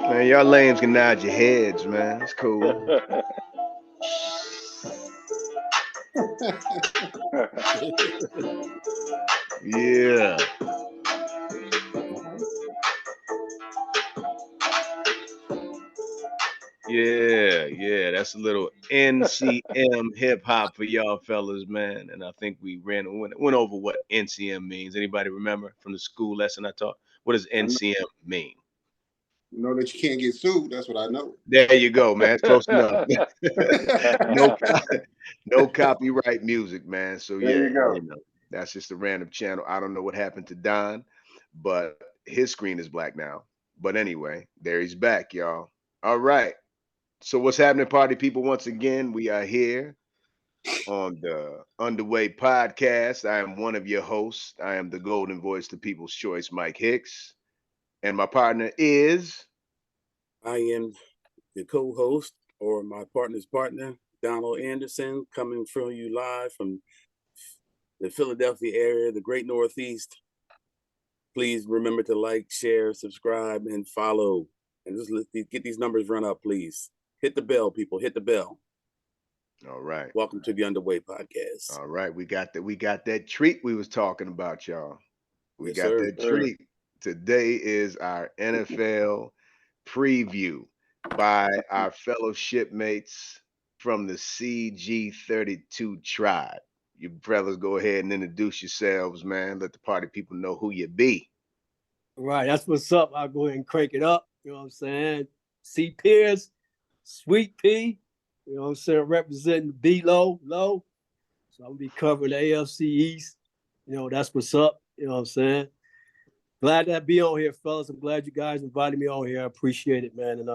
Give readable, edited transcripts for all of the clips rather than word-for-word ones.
Man, y'all lames can nod your heads, man. It's cool. Yeah. Yeah. That's a little NCM hip hop for y'all fellas, man. And I think we went over what NCM means. Anybody remember from the school lesson I taught? What does I NCM mean? know that you can't get sued. That's what I know. There you go, man. It's close enough. no, no copyright music, man. So There yeah, you go. that's just a random channel. I don't know what happened to Don, but his screen is black now. But anyway, there he's back, y'all. All right. So what's happening, party people? Once again, we are here on the Underway podcast. I am one of your hosts. I am the golden voice to people's choice, Mike Hicks, and my partner is. I am the co-host or my partner's partner, Donald Anderson, coming from you live from the Philadelphia area, the great Northeast. Please remember to like, share, subscribe, and follow. And just get these numbers run up, please. Hit the bell, people. Hit the bell. All right. Welcome to the Underway podcast. All right. We got that treat we was talking about, y'all. We Yes, got sir. that treat. Today is our NFL preview by our fellow shipmates from the CG32 tribe. You brothers go ahead and introduce yourselves, man. Let the party people know who you be. Right, that's what's up. I'll go ahead and crank it up. You know what I'm saying? C Pierce, Sweet P, you know what I'm saying, representing the B low. So I'm gonna be covering the AFC East. You know, that's what's up. You know what I'm saying? Glad to be on here, fellas. I'm glad you guys invited me on here. I appreciate it, man. And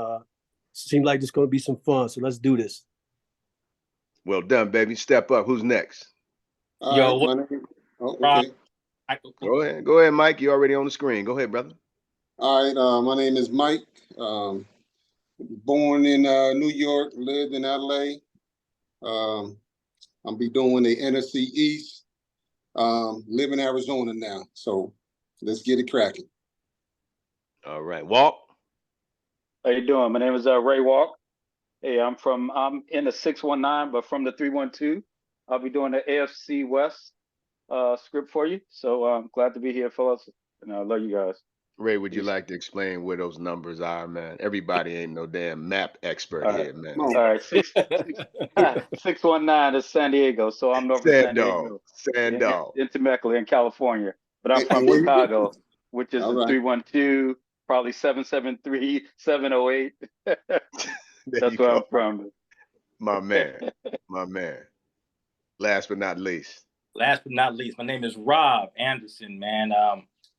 seems like it's gonna be some fun. So let's do this. Well done, baby. Step up. Who's next? All right, my name. Oh, okay. Go ahead, Mike. You're already on the screen. Go ahead, brother. All right. My name is Mike. Born in New York, lived in LA. I'll be doing the NFC East. Live in Arizona now. So let's get it cracking. All right. Walk. How you doing? My name is Ray Walk. Hey, I'm in the 619, but from the 312. I'll be doing the AFC West script for you. So I'm glad to be here, fellas, and I love you guys. Ray, would you like to explain where those numbers are, man? Everybody ain't no damn map expert All right, here, man. all right. 619 is San Diego, so I'm north of San Diego, Sandal. in Temecula, in California. But I'm And from where you Chicago, which is All the right. 312, probably 773, 708. There That's you where go. I'm from. My man. My man. Last but not least. Last but not least, my name is Rob Anderson, man.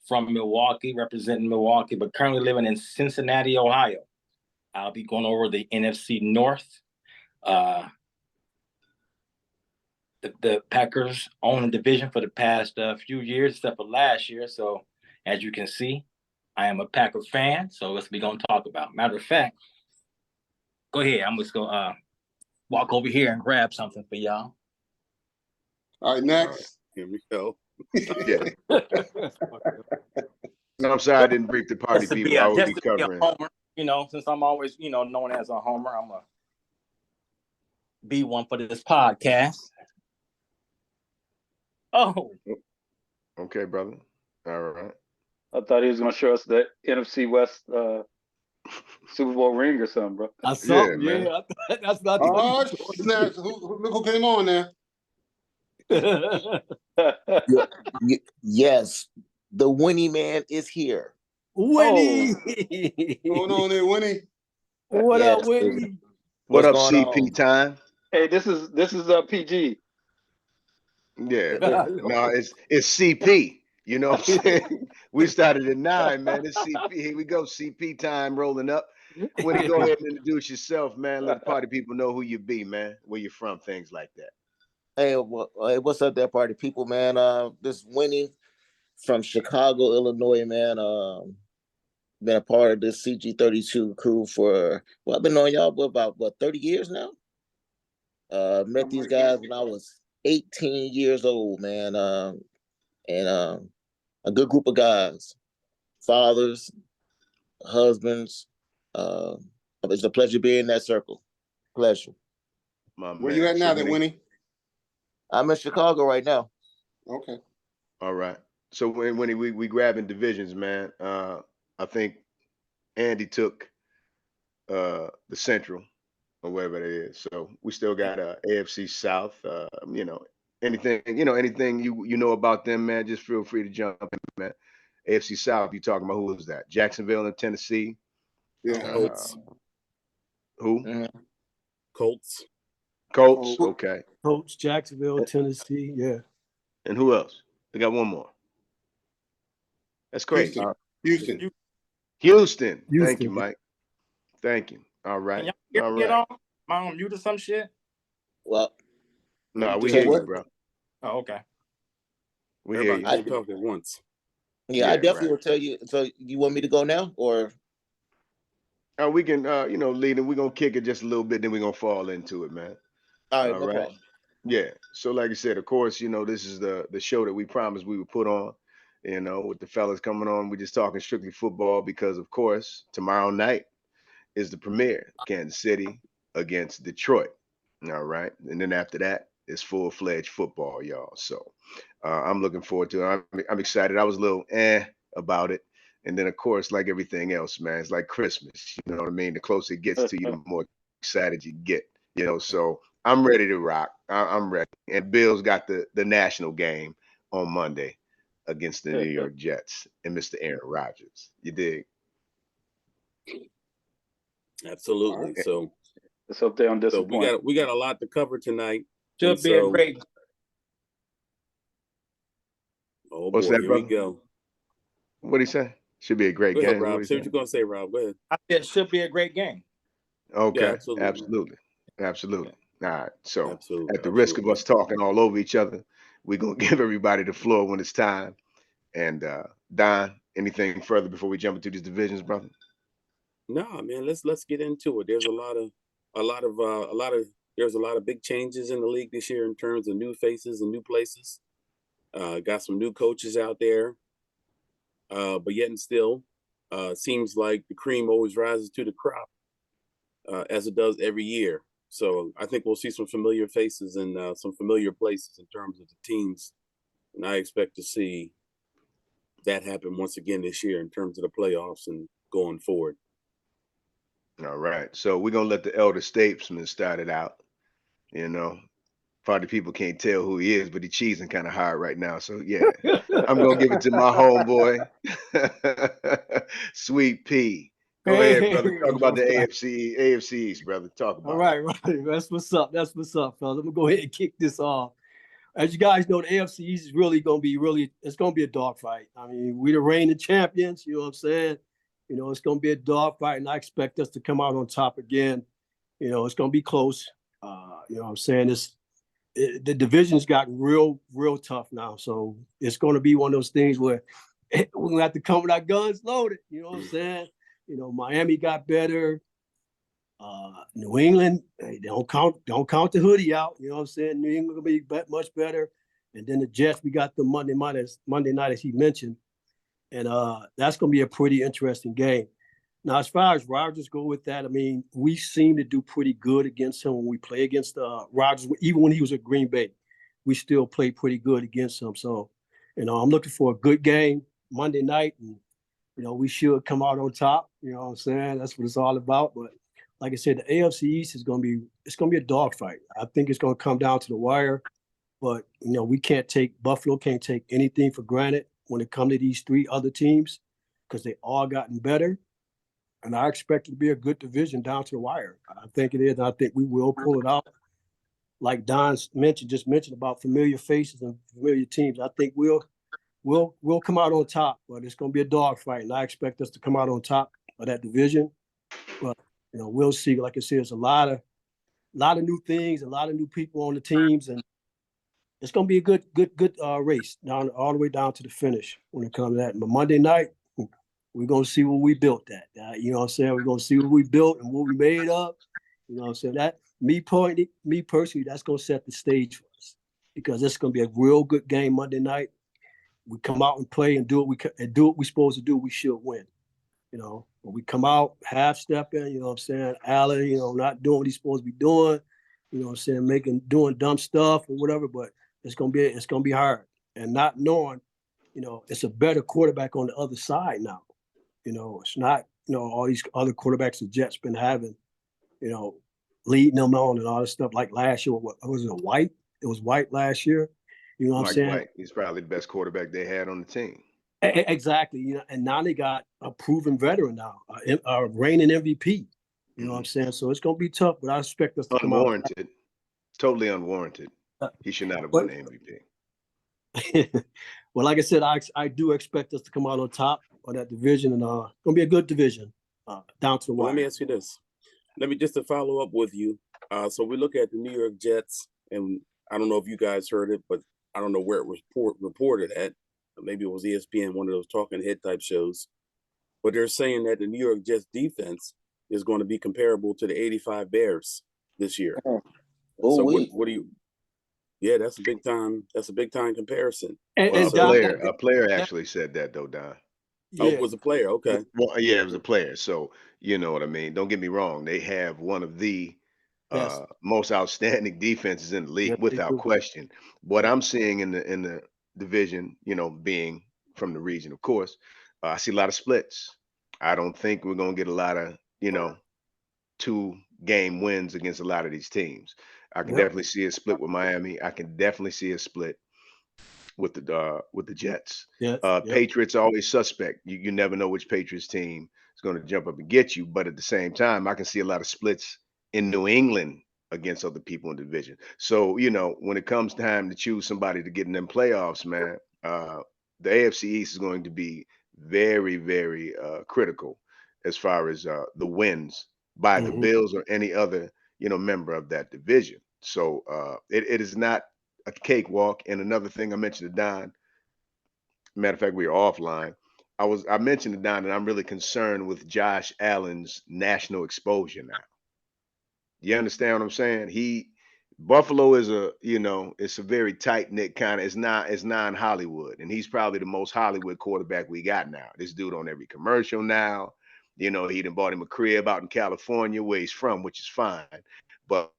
From Milwaukee, representing Milwaukee, but currently living in Cincinnati, Ohio. I'll be going over the NFC North. The Packers own the division for the past few years, except for last year. So, as you can see, I am a Packer fan. So that's what we're going to talk about. Matter of fact, go ahead. I'm just going to walk over here and grab something for y'all. All right, next. Here we go. Yeah. No, I'm sorry I didn't brief the party people. I will be covering. Homer, you know, since I'm always, known as a homer, I'm going to be one for this podcast. Oh. Okay, brother. All right. I thought he was going to show us the NFC West Super Bowl ring or something, bro. That's something, man. yeah. That's not Oh, snap. Look who came on there. Yes, the Winnie man is here. Winnie. Going on there, Winnie. What Yes, up, Winnie? What up, What's going CP on? time? Hey, this is PG. Yeah. No, it's CP. You know what I'm saying? We started at 9, man. It's CP. Here we go. CP time rolling up. Winnie, go ahead and introduce yourself, man. Let the party people know who you be, man. Where you from, things like that. Hey, what's up there, party people, man? This Winnie from Chicago, Illinois, man. Been a part of this CG32 crew for I've been on y'all for about 30 years now. Met these guys when I was 18 years old, man. And a good group of guys, fathers, husbands, It's a pleasure being in that circle. Pleasure. My Where you man. at now, So then, Winnie, Winnie? I'm in Chicago right now. Okay. all right. So when we grabbing divisions, man. I think Andy took the Central or wherever it is. So we still got AFC South. Anything you know about them, man. Just feel free to jump in, man. AFC South. You talking about who was that? Jacksonville in Tennessee. Yeah. Uh, Colts. who? Mhm. Colts. Colts. Cool. Okay. Coach, Jacksonville, Tennessee. Yeah. And who else? We got one more. That's crazy. Houston. Houston. You Houston. Thank you, Houston. Mike. Thank you. All can right. y'all hear All me at right. all? Am I on mute or some shit? Well, No, we say hear you, what? bro. Oh, okay. We hear Everybody you. can't talk at once. Yeah, I Yeah, definitely right. will tell you. So you want me to go now, or We can, lead, and we're gonna kick it just a little bit, then we're gonna fall into it, man. all right, All no right. problem. Yeah. So, like I said, of course, this is the show that we promised we would put on. With the fellas coming on, we're just talking strictly football because, of course, tomorrow night is the premiere, Kansas City against Detroit. All right. And then after that, it's full-fledged football, y'all. So I'm looking forward to it. I'm excited. I was a little about it. And then, of course, like everything else, man, it's like Christmas. You know what I mean? The closer it gets to you, the more excited you get. So I'm ready to rock. I'm ready. And Bill's got the national game on Monday against the New York Jets and Mr. Aaron Rodgers. You dig? All right. Absolutely. So Let's hope they don't so disappoint. we got a lot to cover tonight. And Should be a so great. oh What's boy, that, here we brother? go. What'd he say? Should be a great Go ahead, game. What Rob. he Say what say? you're gonna say, Rob. Go ahead. I said should be a great game. Yeah, Okay, absolutely. absolutely, Yeah. absolutely. All right. So, Absolutely. at the risk of Absolutely. us talking all over each other, we're gonna give everybody the floor when it's time. And Don, anything further before we jump into these divisions, brother? No, man, let's get into it. There's there's a lot of big changes in the league this year in terms of new faces and new places. Got some new coaches out there. But yet and still, seems like the cream always rises to the crop, as it does every year. So I think we'll see some familiar faces and some familiar places in terms of the teams, and I expect to see that happen once again this year in terms of the playoffs and going forward. All right. So we're gonna let the elder statesman start it out. You know, Probably people can't tell who he is, but he's cheesing kind of hard right now. So yeah, I'm gonna give it to my homeboy, Sweet P. Go ahead, brother. Talk about the AFC East, brother. Talk All about it. right, right. That's what's up. That's what's up, fellas. I'm gonna go ahead and kick this off. As you guys know, the AFC East is it's gonna be a dogfight. I mean, we the reigning champions, you know what I'm saying? It's gonna be a dogfight, and I expect us to come out on top again. It's gonna be close. You know what I'm saying? The division's gotten real tough now. So it's gonna be one of those things where we're gonna have to come with our guns loaded. You know what I'm saying? Miami got better. New England, they don't count the hoodie out. You know what I'm saying? New England will be much better. And then the Jets, we got the Monday night, as he mentioned. And that's going to be a pretty interesting game. Now, as far as Rodgers go with that, I mean, we seem to do pretty good against him when we play against Rodgers. Even when he was at Green Bay, we still played pretty good against him. So, I'm looking for a good game Monday night. And, we should come out on top. You know what I'm saying? That's what it's all about. But like I said, the AFC East is going to be a dogfight. I think it's going to come down to the wire. But Buffalo can't take anything for granted when it comes to these three other teams because they all gotten better. And I expect it to be a good division down to the wire. I think it is. And I think we will pull it out. Like Don just mentioned about familiar faces and familiar teams. I think we'll come out on top, but it's going to be a dogfight, and I expect us to come out on top of that division. But we'll see. Like I said, there's a lot of new things, a lot of new people on the teams, and it's going to be a good race down all the way down to the finish when it comes to that. But Monday night, we're going to see what we built at. You know what I'm saying? We're going to see what we built and what we made up. You know what I'm saying? That me personally, that's going to set the stage for us because it's going to be a real good game Monday night. We come out and play and do what we're supposed to do. We should win. But we come out half stepping, you know what I'm saying? Allen, not doing what he's supposed to be doing, you know what I'm saying, doing dumb stuff or whatever, but it's gonna be hard. And not knowing, it's a better quarterback on the other side now. It's not, all these other quarterbacks the Jets been having, leading them on and all this stuff. Like last year, what was it, White? It was White last year. You know what I'm Mike saying? White, he's probably the best quarterback they had on the team. Exactly. And now they got a proven veteran now, a reigning MVP. You know what I'm saying? So it's gonna be tough, but I expect us to come out. Unwarranted, totally unwarranted. He should not have won But the MVP. well, like I said, I do expect us to come out on top of that division, and gonna be a good division down to the Well, wire. let me ask you this. Let me just to follow up with you. So we look at the New York Jets, and I don't know if you guys heard it, but I don't know where it was reported at. Maybe it was ESPN, one of those talking head type shows. But they're saying that the New York Jets defense is going to be comparable to the '85 Bears this year. So what do you? Yeah, that's a big time. That's a big time comparison. Well, Don, a player actually said that though, Don. Yeah. Oh, it was a player. Okay. Well, yeah, it was a player. So you know what I mean. Don't get me wrong. They have one of the most outstanding defenses in the league, without question. What I'm seeing in the division, being from the region, of course, I see a lot of splits. I don't think we're gonna get a lot of 2-game wins against a lot of these teams. I can definitely see a split with Miami. I can definitely see a split with the Jets. Patriots are always suspect. You never know which Patriots team is going to jump up and get you. But at the same time, I can see a lot of splits in New England against other people in the division. So when it comes time to choose somebody to get in them playoffs, man, the AFC East is going to be very, very critical as far as the wins by the Bills or any other member of that division. So it is not a cakewalk. And another thing I mentioned to Don, matter of fact, we were offline. I mentioned to Don that I'm really concerned with Josh Allen's national exposure now. You understand what I'm saying? Buffalo is it's a very tight knit kind of. It's non-Hollywood, and he's probably the most Hollywood quarterback we got now. This dude on every commercial now. He done bought him a crib out in California where he's from, which is fine. But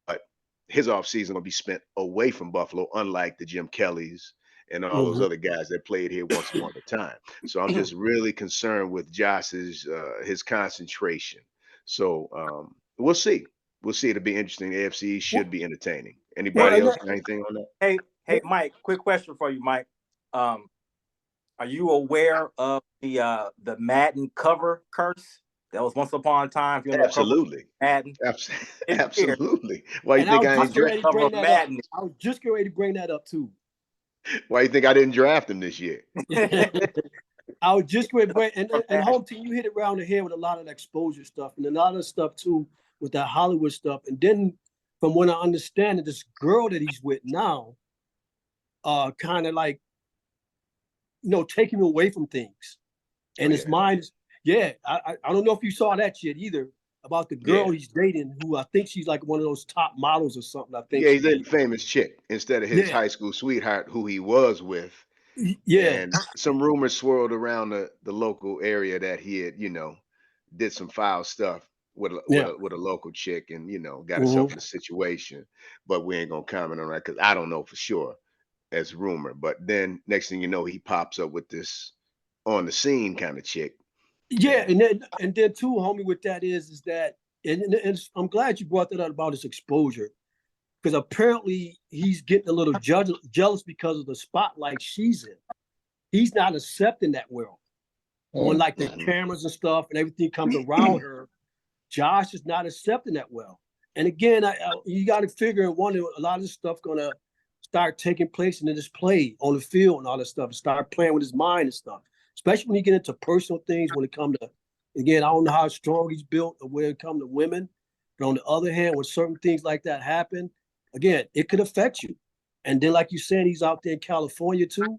his offseason gonna be spent away from Buffalo, unlike the Jim Kellys and all those other guys that played here once upon a time. So I'm just really concerned with Josh's his concentration. So we'll see. We'll see. It'll be interesting. The AFC should be entertaining. Anybody else got anything on that? Hey, Mike. Quick question for you, Mike. Are you aware of the Madden cover curse? That was once upon a time. Absolutely. Madden. Absolutely. Why you think I ain't draft cover Madden? I was just getting ready to bring that up too. Why you think I didn't draft him this year? I was just going to bring, and home team, you hit it around the head with a lot of the exposure stuff and a lot of stuff too with that Hollywood stuff. And then from what I understand, this girl that he's with now, kind of like, taking him away from things. And his mind is, I don't know if you saw that yet either, about the girl he's dating, who I think she's like one of those top models or something. I think. Yeah, he's a famous chick instead of his high school sweetheart who he was with. Yeah. And some rumors swirled around the local area that he had, did some foul stuff with a local chick and, got himself in a situation. But we ain't gonna comment on that because I don't know for sure. As rumor. But then next thing you know, he pops up with this on the scene kind of chick. Yeah, and then too, homie, with that is that, and I'm glad you brought that up about his exposure, because apparently he's getting a little jealous because of the spotlight she's in. He's not accepting that well. When like the cameras and stuff and everything comes around her, Josh is not accepting that well. And again, you got to figure and wonder, a lot of this stuff gonna start taking place in this play on the field and all that stuff, and start playing with his mind and stuff. Especially when you get into personal things, when it comes to, again, I don't know how strong he's built or when it comes to women. But on the other hand, when certain things like that happen, again, it could affect you. And then, like you said, he's out there in California too,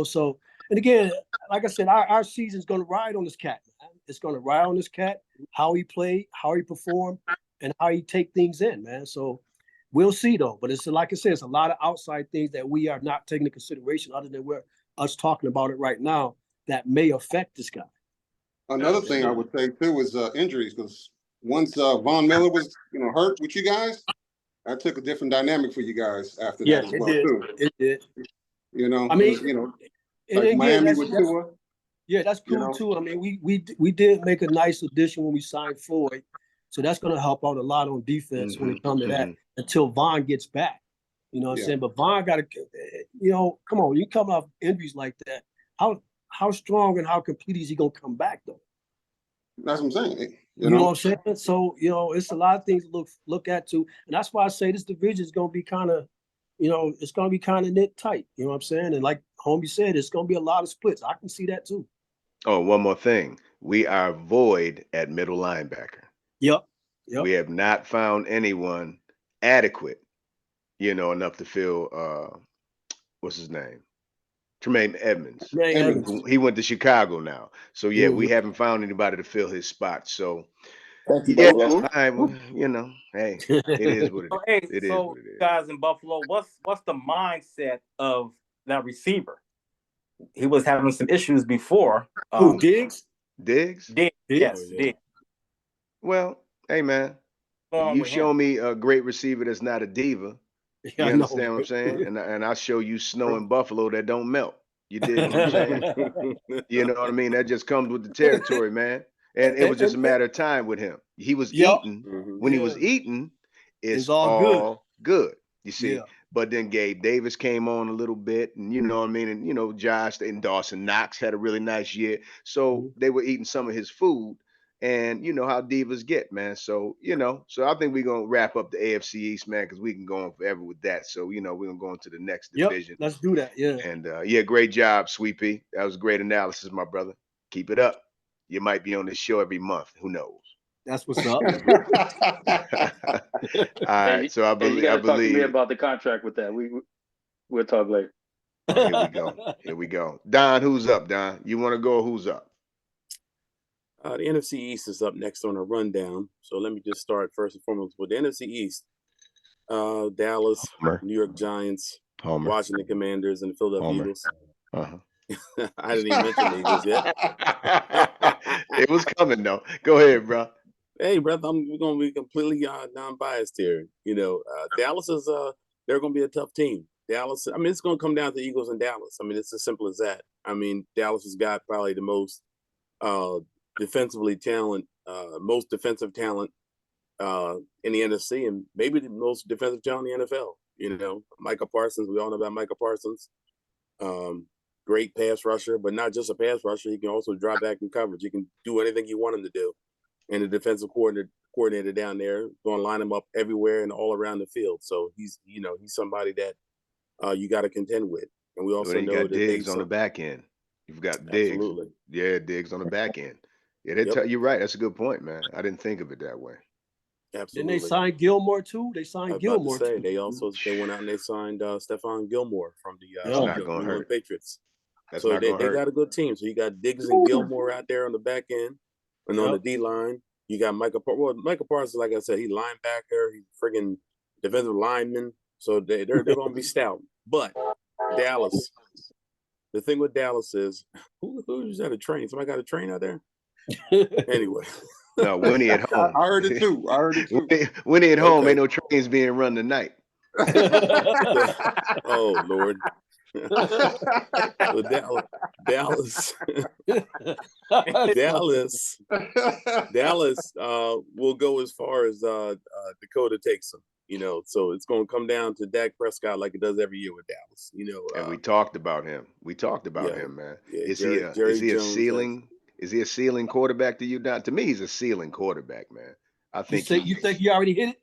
so, and again, like I said, our season's going to ride on this cat, man. It's going to ride on this cat, how he played, how he performed, and how he take things in, man. So we'll see, though. But it's like I said, it's a lot of outside things that we are not taking into consideration other than us talking about it right now that may affect this guy. Another thing I would say too is injuries, because once Von Miller was hurt with you guys, that took a different dynamic for you guys after Yeah, that as it well did. too. It did. I And, mean, and like again, Miami with that's Tua. yeah, that's You cool know, too. I mean, we did make a nice addition when we signed Floyd, so that's going to help out a lot on defense when it comes to that until Vaughn gets back. You know what I'm Yeah. saying? But Vaughn got to, come on, you come off injuries like that. How strong and how complete is he going to come back though? that's what I'm saying. You know what I'm saying? So it's a lot of things to look at too, and that's why I say this division is going to be kind of, it's going to be kind of knit tight. You know what I'm saying? And like homie said, it's going to be a lot of splits. I can see that too. Oh, one more thing. We are void at middle linebacker. Yep. We have not found anyone adequate, enough to fill what's his name? Tremaine Edmonds. Edmonds. He went to Chicago now. So yeah, we haven't found anybody to fill his spot. So Thank you, yeah, brother. all right, well, hey, it is what it So, is. hey, It is so what it is. guys in Buffalo, what's the mindset of that receiver? He was having some issues before. Who, Diggs? Diggs? Diggs, yes, Diggs. Well, hey man, you show me a great receiver that's not a diva. Yeah, You I know. understand what I'm saying? And I show you snow in Buffalo that don't melt. You dig what I'm saying? You know what I mean? That just comes with the territory, man. And it was just a matter of time with him. He was eating. When he was eating, it's all good. all good. You see. Yeah. But then Gabe Davis came on a little bit, and you know what I mean, and Josh and Dawson Knox had a really nice year. So they were eating some of his food, and you know how divas get, man. So so I think we're gonna wrap up the AFC East, man, because we can go on forever with that. So we're gonna go into the next division. Let's do that. Yeah. And yeah, great job, Sweet Pea. That was great analysis, my brother. Keep it up. You might be on this show every month. Who knows? That's what's up. All right. So I you got to talk to me believe. about the contract with that. We'll talk later. Here we go. Here we go. Don, who's up, Don? You want to go? Who's up? The NFC East is up next on a rundown. So let me just start first and foremost with the NFC East. Dallas, Homer. New York Giants, Homer. Washington Commanders, and the Philadelphia Homer. Eagles. Uh-huh. I didn't even mention the Eagles yet. It was coming though. Go ahead, bro. Hey, brother, we're gonna be completely non-biased here. Dallas is they're gonna be a tough team. Dallas, I mean, it's gonna come down to Eagles and Dallas. I mean, it's as simple as that. I mean, Dallas has got probably the most most defensive talent in the NFC, and maybe the most defensive talent in the NFL. Micah Parsons, we all know about Micah Parsons. Great pass rusher, but not just a pass rusher. He can also drop back in coverage. He can do anything you want him to do. And the defensive coordinator down there going to line him up everywhere and all around the field. So he's somebody that you got to contend with. And we also know got that Diggs on the back end. You've got Diggs. Absolutely. Yeah, Diggs on the back end. Yeah, you're right. That's a good point, man. I didn't think of it that way. Absolutely. Didn't they sign Gilmore too? They signed I was Gilmore about to say, too. they went out and they signed Stephon Gilmore from the That's not gonna New England hurt. Patriots. That's So not gonna they hurt. got a good team. So you got Diggs and Gilmore out there on the back end, and on the D line, you got Micah Parsons. Like I said, he's linebacker. He's friggin' defensive lineman. So they're going to be stout. But Dallas, the thing with Dallas is, who's at a train? Somebody got a train out there? Anyway. No, Winnie at home. I heard it too. Winnie at home. Ain't no trains being run tonight. Oh Lord. So Dallas will go as far as Dakota takes them. So it's going to come down to Dak Prescott like it does every year with Dallas. And we talked about him. We talked about him, man. Yeah, is he a ceiling? Is he a ceiling quarterback to you, Don? To me, he's a ceiling quarterback, man. I think you think he already hit it?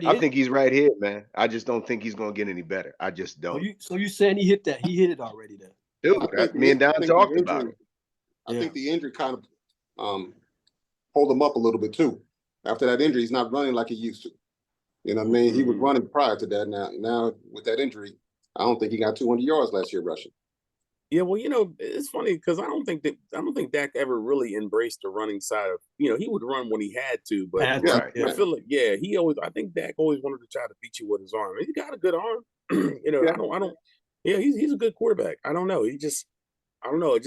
I think he's right here, man. I just don't think he's gonna get any better. I just don't. So you saying he hit that? He hit it already then? Dude, me and Don talked about it. I think the injury kind of hold him up a little bit too. After that injury, he's not running like he used to. You know what I mean? He was running prior to that. Now with that injury, I don't think he got 200 yards last year rushing. Yeah, well, it's funny because I don't think Dak ever really embraced the running side of. He would run when he had to, but I feel like I think Dak always wanted to try to beat you with his arm. He's got a good arm. I don't. Yeah, he's a good quarterback. I don't know. I don't know.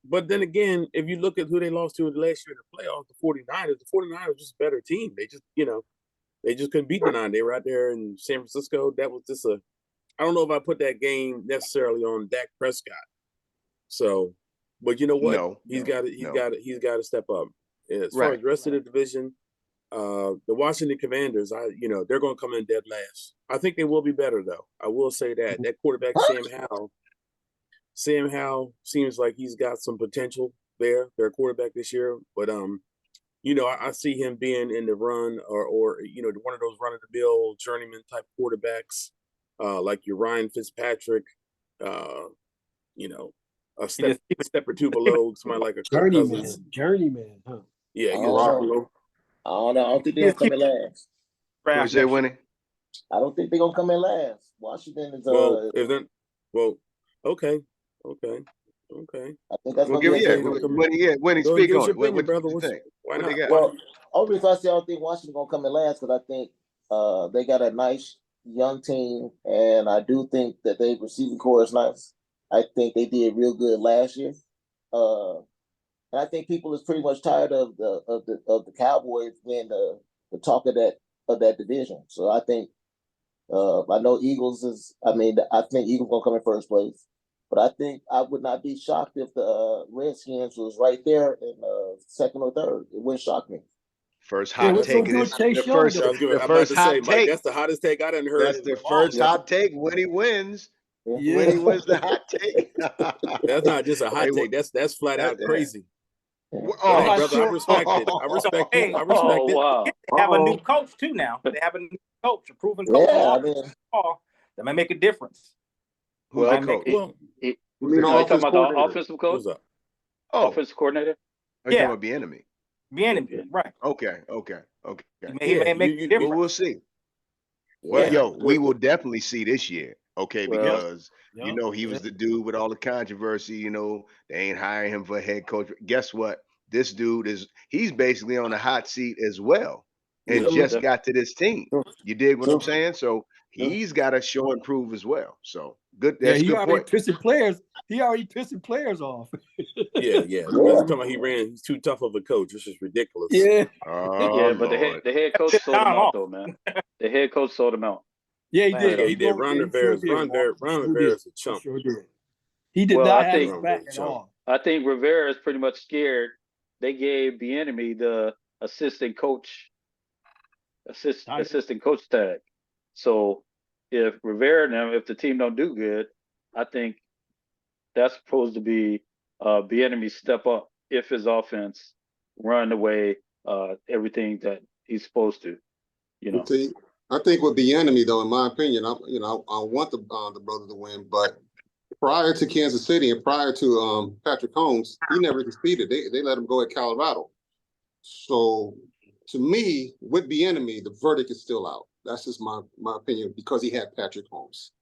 But then again, if you look at who they lost to last year in the playoffs, the 49ers, the 49ers was just a better team. They just, they just couldn't beat the Nine. They were out there in San Francisco. That was just I don't know if I put that game necessarily on Dak Prescott. So, but you know what? He's got to step up. As far as the rest of the division, the Washington Commanders, they're going to come in dead last. I think they will be better though. I will say that quarterback Sam Howell seems like he's got some potential there. Their quarterback this year, but I see him being in the run or one of those run of the mill journeyman type quarterbacks, like your Ryan Fitzpatrick, a step or two below somebody like a Kirk Cousins. Journeyman, huh? Yeah, Garoppolo. I don't know. I don't think they're gonna come in last. Who's they winning? I don't think they're gonna come in last. Washington is okay. I think that's Well, gonna be winning. Speak on it. What do you think? Why what not? They got? Well, obviously, I don't think Washington gonna come in last because I think they got a nice young team, and I do think that their receiving core is nice. I think they did real good last year, and I think people is pretty much tired of the Cowboys being the talk of that division. So I think I know Eagles is. I think Eagles gonna come in first place. But I think I would not be shocked if the Redskins was right there in second or third. It wouldn't shock me. First hot take of this. The first hot take. That's the hottest take I done heard. That's the first hot take when he wins. Yeah. When he wins the hot take. That's not just a hot take. That's flat out crazy. Oh, hey, brother, I respect it. I respect it. I respect it. Wow. They have a new coach too now. They have a new coach, a proven coach. That might make a difference. Who's the coach? You talking about the offensive coach? Offensive coordinator? Are you talking about Bieniemy? Bieniemy, right. Okay. He may make a difference. Well, we'll see. Well, we will definitely see this year. Okay, because he was the dude with all the controversy. They ain't hiring him for a head coach. Guess what? This dude he's basically on a hot seat as well, and just got to this team. You dig what I'm saying? So he's got to show and prove as well. So good. That's a good point. He already pissing players off. Yeah. Talking about he's too tough of a coach. This is ridiculous. Yeah. But the head coach sold him out though, man. The head coach sold him out. Yeah, he did. Yeah, he did. Ron Rivera is a chump. Sure did. He did not have his back at all. I think Rivera is pretty much scared. They gave Bieniemy the assistant coach tag. So if Rivera and them, if the team don't do good, I think that's supposed to be Bieniemy's step up if his offense run away everything that he's supposed to. See, I think with Bieniemy, though, in my opinion, I want the brother to win, but prior to Kansas City and prior to Patrick Holmes, he never succeeded. They let him go at Colorado. So to me, with Bieniemy, the verdict is still out. That's just my opinion because he had Patrick Holmes.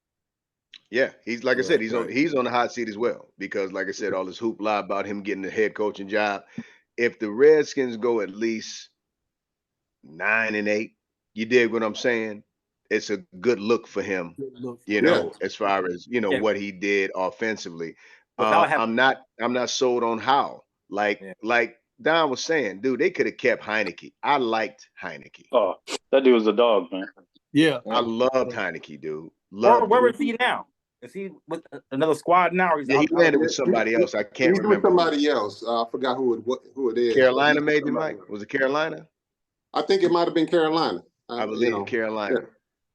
Yeah, he's like I said, he's on the hot seat as well because, like I said, all this hoopla about him getting the head coaching job. If the Redskins go at least 9-8, you dig what I'm saying? It's a good look for him, as far as what he did offensively. I'm not sold on how. Like Don was saying, dude, they could have kept Heineke. I liked Heineke. Oh, that dude was a dog, man. Yeah, I loved Heineke, dude. Where is he now? Is he with another squad now? Or he landed with somebody else. I can't remember. With somebody else. I forgot who it is. Carolina, maybe, Mike? Was it Carolina? I think it might have been Carolina. I believe Carolina.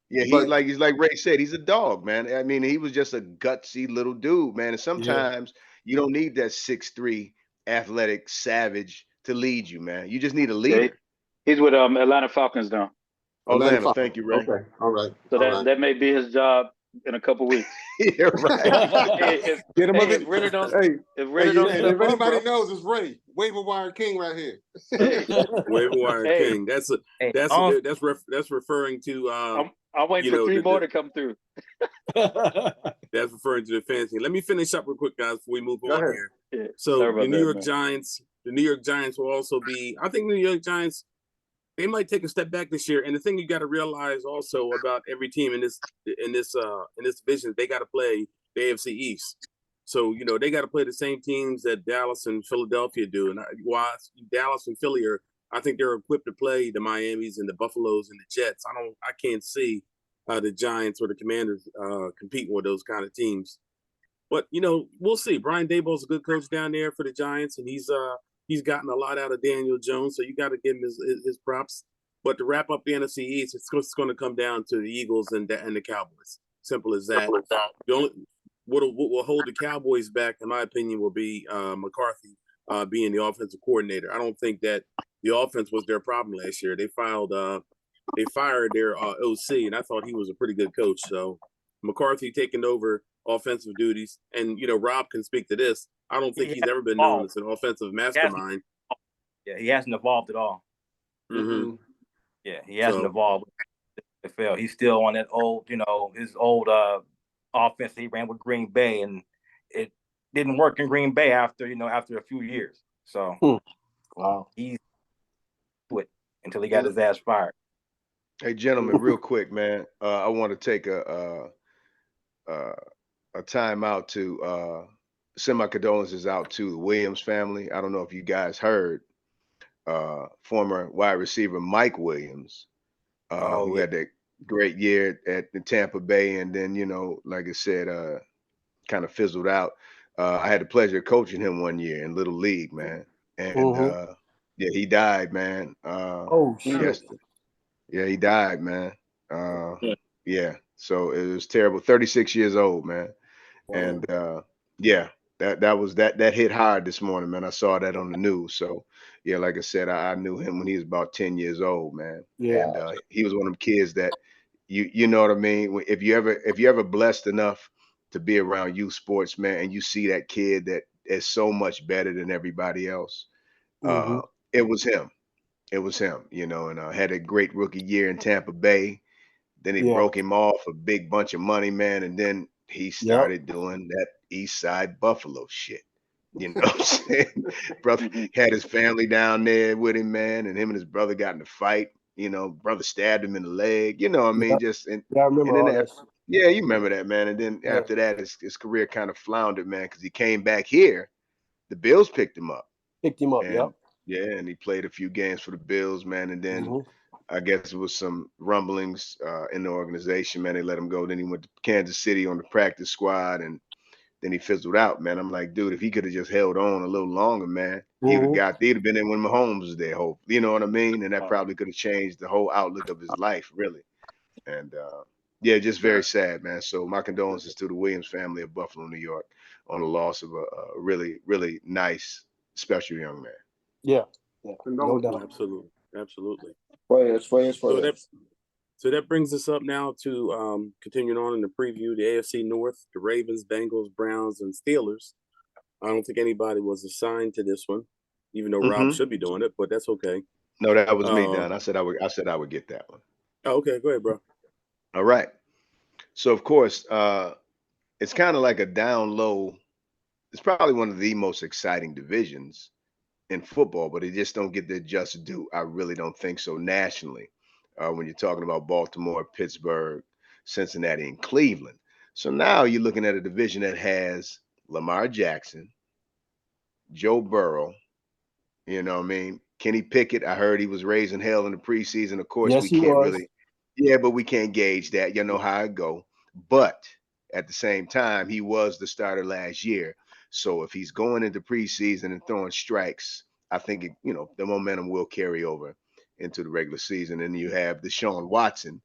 Yeah, he's like Ray said, he's a dog, man. I mean, he was just a gutsy little dude, man. And sometimes you don't need that 6'3" athletic savage to lead you, man. You just need a leader. Yeah, he's with Atlanta Falcons now. Atlanta, thank you, Ray. Okay, all right. So that may be his job in a couple weeks. Yeah, right. If anybody knows, it's Ray, waiver wire king right here. Waiver wire king. That's referring to. I'm waiting for three more to come through. That's referring to the fantasy. Let me finish up real quick, guys, before we move on here. Yeah, so the New York Giants will also be. I think the New York Giants, they might take a step back this year. And the thing you got to realize also about every team in this division, they got to play the AFC East. So they got to play the same teams that Dallas and Philadelphia do, and why Dallas and Philly are, I think they're equipped to play the Miamis and the Buffaloes and the Jets. I can't see the Giants or the Commanders competing with those kind of teams. But we'll see. Brian Daboll's a good coach down there for the Giants, and he's gotten a lot out of Daniel Jones, so you got to give him his props. But to wrap up the NFC East, it's going to come down to the Eagles and the Cowboys. Simple as that. The only what will hold the Cowboys back, in my opinion, will be McCarthy being the offensive coordinator. I don't think that the offense was their problem last year. They fired their OC, and I thought he was a pretty good coach. So McCarthy taking over offensive duties, and Rob can speak to this. I don't think he's ever been known as an offensive mastermind. He hasn't evolved at all. Mm-hmm. Yeah, he hasn't evolved. He's still on that old, his old offense he ran with Green Bay, and it didn't work in Green Bay after a few years. So wow, he's quit until he got his ass fired. Hey, gentlemen, real quick, man. I want to take a time out to send my condolences out to the Williams family. I don't know if you guys heard former wide receiver Mike Williams, who had that great year at the Tampa Bay, and then like I said, kind of fizzled out. I had the pleasure of coaching him one year in Little League, man, and yeah, he died, man. oh shit, Yes, yeah, he died, man. Yeah, so it was terrible. 36 years old, man. And yeah, that hit hard this morning, man. I saw that on the news. So yeah, like I said, I knew him when he was about 10 years old, man. yeah, And he was one of them kids that you know what I mean. If you ever blessed enough to be around youth sports, man, and you see that kid that is so much better than everybody else, uh, it was him. It was him, and had a great rookie year in Tampa Bay. Then he yeah, broke him off a big bunch of money, man, and then he yep, started doing that East Side Buffalo shit. You know what I'm saying? Brother had his family down there with him, man, and him and his brother got in a fight. Brother stabbed him in the leg. You know what I mean? yep. Just and Yeah, I and remember then all after, that shit. yeah, you remember that, man. And then Yeah, after that, his career kind of floundered, man, because he came back here. The Bills picked him up, picked him up. Yep. and yeah, and he played a few games for the Bills, man, and then Mm-hmm. I guess it was some rumblings in the organization, man. They let him go. Then he went to Kansas City on the practice squad, and then he fizzled out, man. I'm like, dude, if he could have just held on a little longer, man, he'd have been in when Mahomes was there. Hope, you know what I mean? And that probably could have changed the whole outlook of his life, really. And yeah, just very sad, man. So my condolences to the Williams family of Buffalo, New York, on the loss of a really, really nice, special young man. Yeah, yeah, no doubt. Absolutely. Prayers for So that brings us up now to continuing on in the preview, the AFC North, the Ravens, Bengals, Browns, and Steelers. I don't think anybody was assigned to this one, even though Rob should be doing it, but that's okay. No, that was me, Don. I said I would get that one. Oh, okay, go ahead, bro. All right. So of course, it's kind of like a down low. It's probably one of the most exciting divisions in football, but it just don't get the just due. I really don't think so nationally. When you're talking about Baltimore, Pittsburgh, Cincinnati, and Cleveland. So now you're looking at a division that has Lamar Jackson, Joe Burrow, you know what I mean? Kenny Pickett, I heard he was raising hell in the preseason. Of course, Yes, we he can't was. really, yeah, but we can't gauge that. You know how it go. But at the same time, he was the starter last year. So if he's going into preseason and throwing strikes, I think the momentum will carry over into the regular season. And you have Deshaun Watson,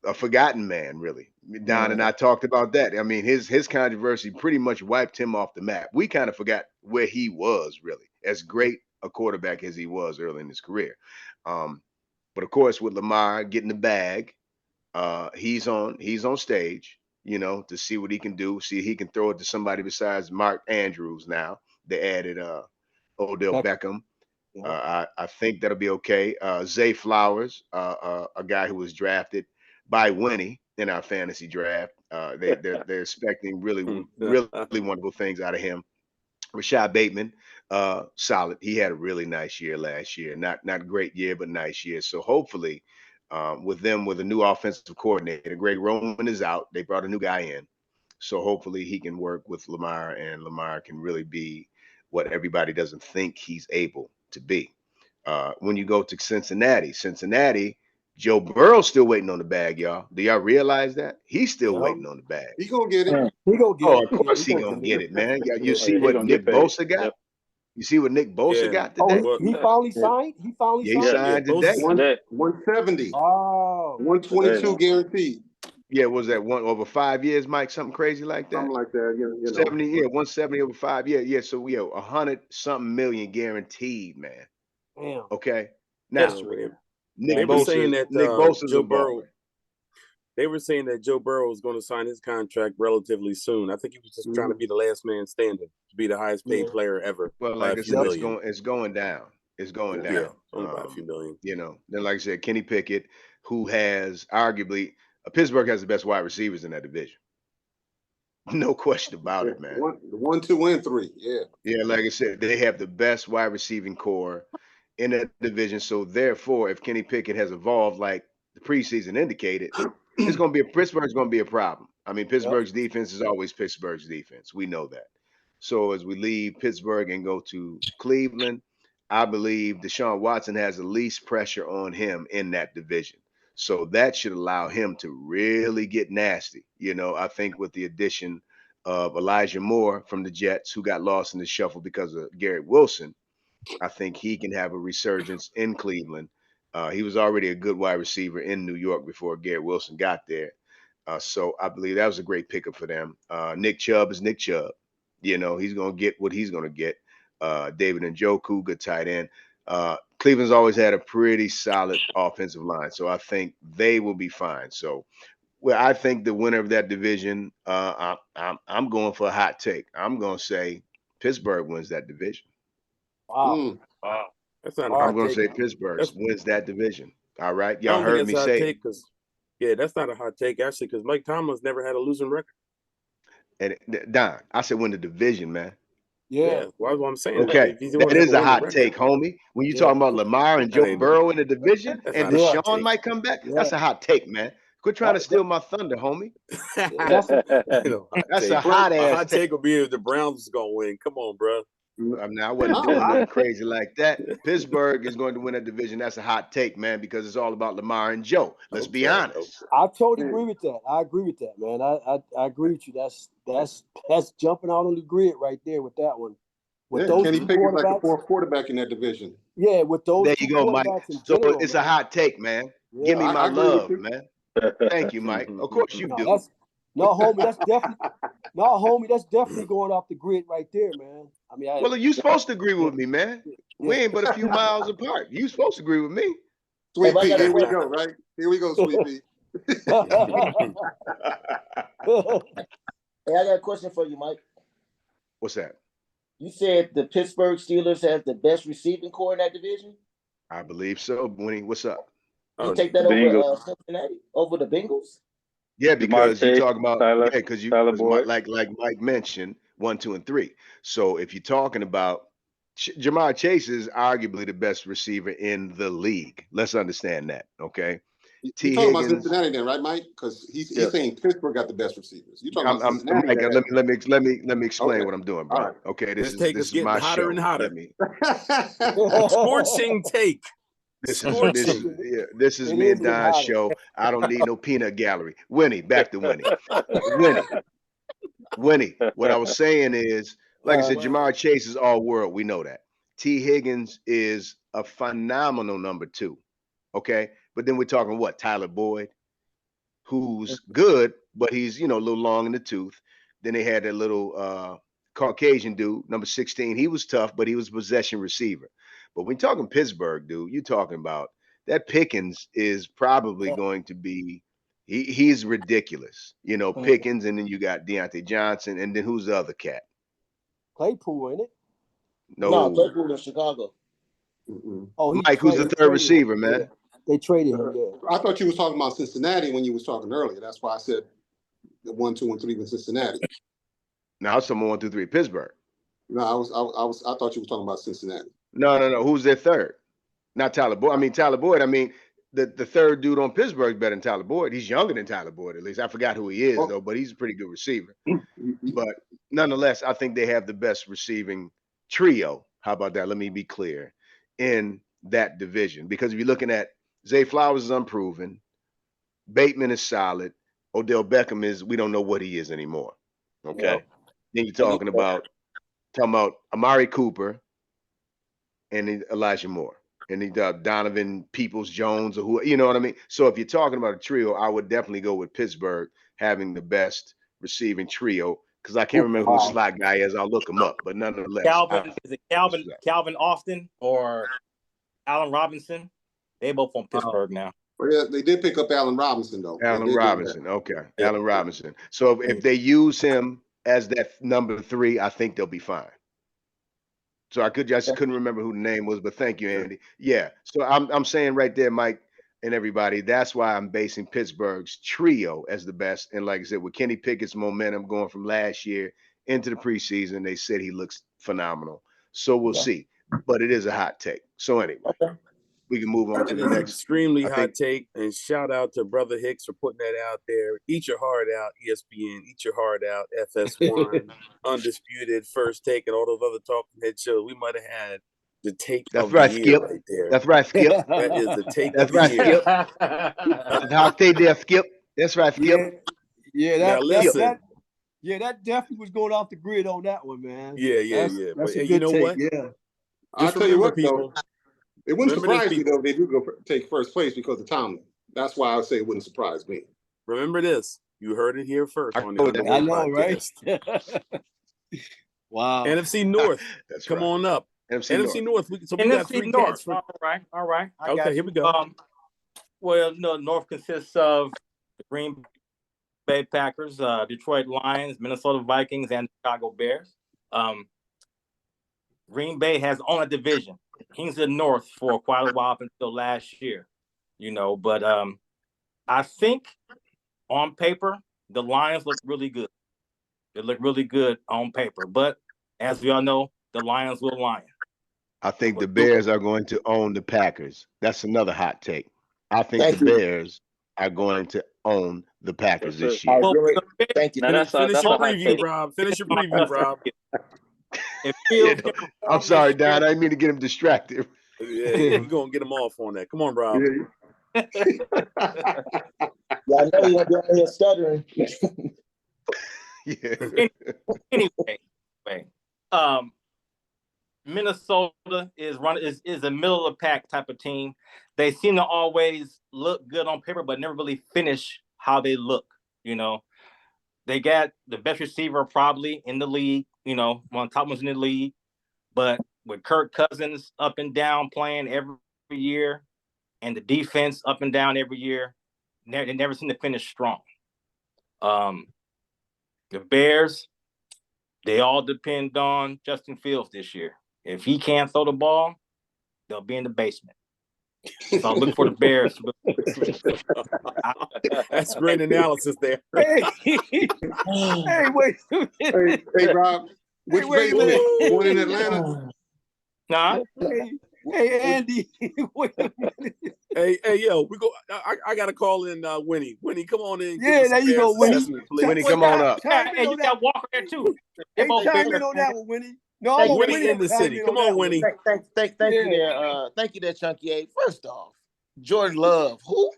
a forgotten man, really. Don and I talked about that. I mean, his controversy pretty much wiped him off the map. We kind of forgot where he was, really, as great a quarterback as he was early in his career. But of course, with Lamar getting the bag, he's on stage, to see what he can do. See if he can throw it to somebody besides Mark Andrews. Now they added Odell Beckham. I think that'll be okay. Zay Flowers, a guy who was drafted by Winnie in our fantasy draft. They're expecting really wonderful things out of him. Rashad Bateman, solid. He had a really nice year last year. Not great year, but nice year. So hopefully, with a new offensive coordinator, Greg Roman is out. They brought a new guy in. So hopefully he can work with Lamar, and Lamar can really be what everybody doesn't think he's able to be. When you go to Cincinnati, Joe Burrow's still waiting on the bag, y'all. Do y'all realize that? He's still Yeah, waiting on the bag. He gonna get it. Mm. he gonna get Oh, it. of Yeah, course he he gonna gonna get get it. it, man. You Oh see yeah, he what gonna Nick get paid. Bosa got? Yep. You see what Nick Bosa Yeah. got Oh, today? Well, he finally Yeah. signed. He finally Yeah, he signed. yeah, signed Bosa today. signed. One Today. 170. Oh, 122 Today. guaranteed. Yeah, was that one over 5 years, Mike? Something crazy like that? Something like that. You know. 70, yeah, 170 over 5. Yeah, yeah. So we have 100 something million guaranteed, man. damn. Okay. Yeah, Now, they, Nick they were Guaranteed. saying Bosa, that Nick Bosa's a Joe Burrow. baller. They were saying that Joe Burrow was going to sign his contract relatively soon. I think he was just trying to be the last man standing, to be the highest paid Yeah. player ever Well, by like a I few said, Yep. million. it's going down. It's going Yeah, down. only by a few million. You know, then like I said, Kenny Pickett, who has arguably Pittsburgh has the best wide receivers in that division. No question about Yeah. it, man. One, 2, and 3. Yeah. Yeah, like I said, they have the best wide receiving core in that division. So therefore, if Kenny Pickett has evolved like the preseason indicated, it's going to be Pittsburgh's going to be a problem. I mean, Yep. Pittsburgh's defense is always Pittsburgh's defense. We know that. So as we leave Pittsburgh and go to Cleveland, I believe Deshaun Watson has the least pressure on him in that division. So that should allow him to really get nasty. You know, I think with the addition of Elijah Moore from the Jets, who got lost in the shuffle because of Garrett Wilson, I think he can have a resurgence in Cleveland. He was already a good wide receiver in New York before Garrett Wilson got there. So I believe that was a great pickup for them. Nick Chubb is Nick Chubb. You know, he's going to get what he's going to get. David Njoku, good tight end. Cleveland's always had a pretty solid offensive line. So I think they will be fine. So well, I think the winner of that division, I'm going for a hot take. I'm going to say Pittsburgh wins that division. Wow. Mm. Wow. That's not a I'm hot going to take. say Pittsburgh That's wins that division. All right, I y'all don't think heard that's me a hot say it. take because that's not a hot take actually because Mike Tomlin's never had a losing record. And Don, I said win the division, man. Yeah. Yeah, well, that's what I'm saying. Okay, If he's that going to have is a a winning hot record, take, homie. When you Yeah. talking about Lamar and that Joe ain't Burrow in the division that's and not a hot Deshaun take. might come back, Yeah. that's a hot take, man. Quit trying to That, steal my thunder, homie. that's a, Hot That's take. a hot A ass hot take. take would be if the Browns was going to win. Come on, bro. Now I wasn't No, doing nothing crazy like that. Pittsburgh is going to win that division. That's a hot take, man, because it's all about Lamar and Joe. Let's be Okay. honest. I totally agree with that. I agree with that, man. I agree with you. That's jumping out on the grid right there with that one. With yeah, those Kenny two Pickett's like the quarterbacks, 4th quarterback in that division. yeah, with those There two you go, Mike. quarterbacks in So general, it's a man. hot take, man. Give Yeah. me my I agree with love, you. man. Thank you, Mike. Of course you No, do. homie, that's definitely going off the grid right there, man. I mean, Well, you supposed to agree yeah, with me, man. yeah. We ain't but a few miles apart. You supposed to agree with me. Sweet I Pea, got a here we question. go, right? Here we go, Sweet Pea. Hey, I got a question for you, Mike. What's that? You said the Pittsburgh Steelers has the best receiving core in that division. I believe so. Winnie, what's up? You Oh, take that Bingo. over Cincinnati, over the Bengals? Yeah, Jamar because you Chase, talk about Tyler, Tyler because Boyd. like Mike mentioned 1, 2, and 3. So if you're talking about Jamar Chase is arguably the best receiver in the league. Let's understand that. Okay. You T. talking about Higgins. Cincinnati then, right, Mike? Because he's Yes. saying Pittsburgh got the best receivers. You talking I'm about Cincinnati Mike. that has Let me explain okay. what I'm doing, All bro. Okay, this take this is is getting my hotter and show. hotter. Let me. right. Scorching take. This is Scorching. this is It me is and getting Don's hotter. show. I don't need no peanut gallery. Winnie, back to Winnie. Winnie, Winnie. What I was saying is, like I said, Jamar Chase is all world. We know that. T. Higgins is a phenomenal number 2. Okay, but then we're talking what? Tyler Boyd, who's good, but he's a little long in the tooth. Then they had that little Caucasian dude, number 16. He was tough, but he was a possession receiver. But when you're talking Pittsburgh, dude, you're talking about that Pickens is probably going to be he's ridiculous. Pickens, and then you got Deontay Johnson, and then who's the other cat? Claypool, ain't it? No, No, Claypool in Chicago. Oh, he Mike, who's the they third traded him. receiver, Yeah. man? They traded him, yeah. I thought you was talking about Cincinnati when you was talking earlier. That's why I said the 1, 2, and 3 with Cincinnati. Now it's someone 1, 2, 3 Pittsburgh. No, I thought you was talking about Cincinnati. No. Who's their third? Not Tyler Boyd. I mean Tyler Boyd. I mean the third dude on Pittsburgh better than Tyler Boyd. He's younger than Tyler Boyd, at least. I forgot who he is Well, though, but he's a pretty good receiver. But nonetheless, I think they have the best receiving trio. How about that? Let me be clear in that division. Because if you're looking at Zay Flowers is unproven, Bateman is solid, Odell Beckham is we don't know what he is anymore. Okay. Yep. Then you're And you talking about Amari Cooper and then Elijah Moore and Donovan Peoples Jones or who you know what I mean. So if you're talking about a trio, I would definitely go with Pittsburgh having the best receiving trio because I can't remember who the slot guy is. I'll look him up, but nonetheless, Is it Calvin Austin or Allen Robinson? They both from Pittsburgh now. Well, yeah, they did pick up Allen Robinson though. Allen Robinson. Okay, Yeah. Allen Robinson. So if they use him as that number 3, I think they'll be fine. So I just couldn't remember who the name was, but thank you, Andy. Yeah. So I'm saying right there, Mike and everybody, that's why I'm basing Pittsburgh's trio as the best. And like I said, with Kenny Pickett's momentum going from last year into the preseason, they said he looks phenomenal. So we'll see. But it is a hot take. So anyway, we can move on to That the is next. extremely I hot think- take, and shout out to Brother Hicks for putting that out there. Eat your heart out, ESPN. Eat your heart out, FS1, Undisputed, First Take, and all those other talking head shows. We might have had the take That's of right, the year Skip. right there. That's right, Skip. That is the take That's of the right, year. Skip. That's how I stayed there, Skip. That's right, Skip. Yeah, Now listen. that definitely was going off the grid on that one, man. Yeah. That's But a you good know take. what? Yeah. I'll tell you what, people. though, it wouldn't Remember this, surprise me though if they do go take first place because of Tomlin. That's why I would say it wouldn't surprise me. Remember this. You heard it here first on the know that. Underworld I know, podcast. right? Wow. NFC North. That's Come right. on up. NFC North. So we got 3 North. cats for. All right. I got Okay, here we go. Well, North consists of the Green Bay Packers, Detroit Lions, Minnesota Vikings, and Chicago Bears. Green Bay has owned a division. Kings of the North for quite a while up until last year, But I think on paper the Lions look really good. They look really good on paper, but as we all know, the Lions will lion. I think the Bears are going to own the Packers. That's another hot take. I think Thank the you. Bears are going to own the Packers That's this it. year. Well, Thank you. Now that's Finish a your hot preview, take. Rob. Finish your preview, Rob. If Yeah, Fields no, can I'm perform sorry, this year, Don. I didn't mean to get him distracted. Yeah, you're gonna get them off on that. Come on, Rob. Yeah, I know you're gonna be here stuttering. Yeah. anyway, Minnesota is a middle of the pack type of team. They seem to always look good on paper, but never really finish how they look. They got the best receiver probably in the league. One of the top ones in the league. But with Kirk Cousins up and down playing every year, and the defense up and down every year, they never seem to finish strong. The Bears, they all depend on Justin Fields this year. If he can't throw the ball, they'll be in the basement. So look for the Bears. That's great analysis there. Hey, wait a minute. Hey, Rob, which wait a basement? minute. One in Atlanta? Nah, Hey, Andy. Wait a minute. Hey, yo, we go. I gotta call in Winnie. Winnie, come on in. Yeah, there you go, Winnie. Winnie, come on up. hey, you got Walker there too. They Hey, both chime Bears. in on that one, Winnie. No, Thank I want Winnie Winnie in the to chime city. in Come that on, one. Winnie. Thank you there. Thank you there, Chunky A. First off, Jordan Love. Who?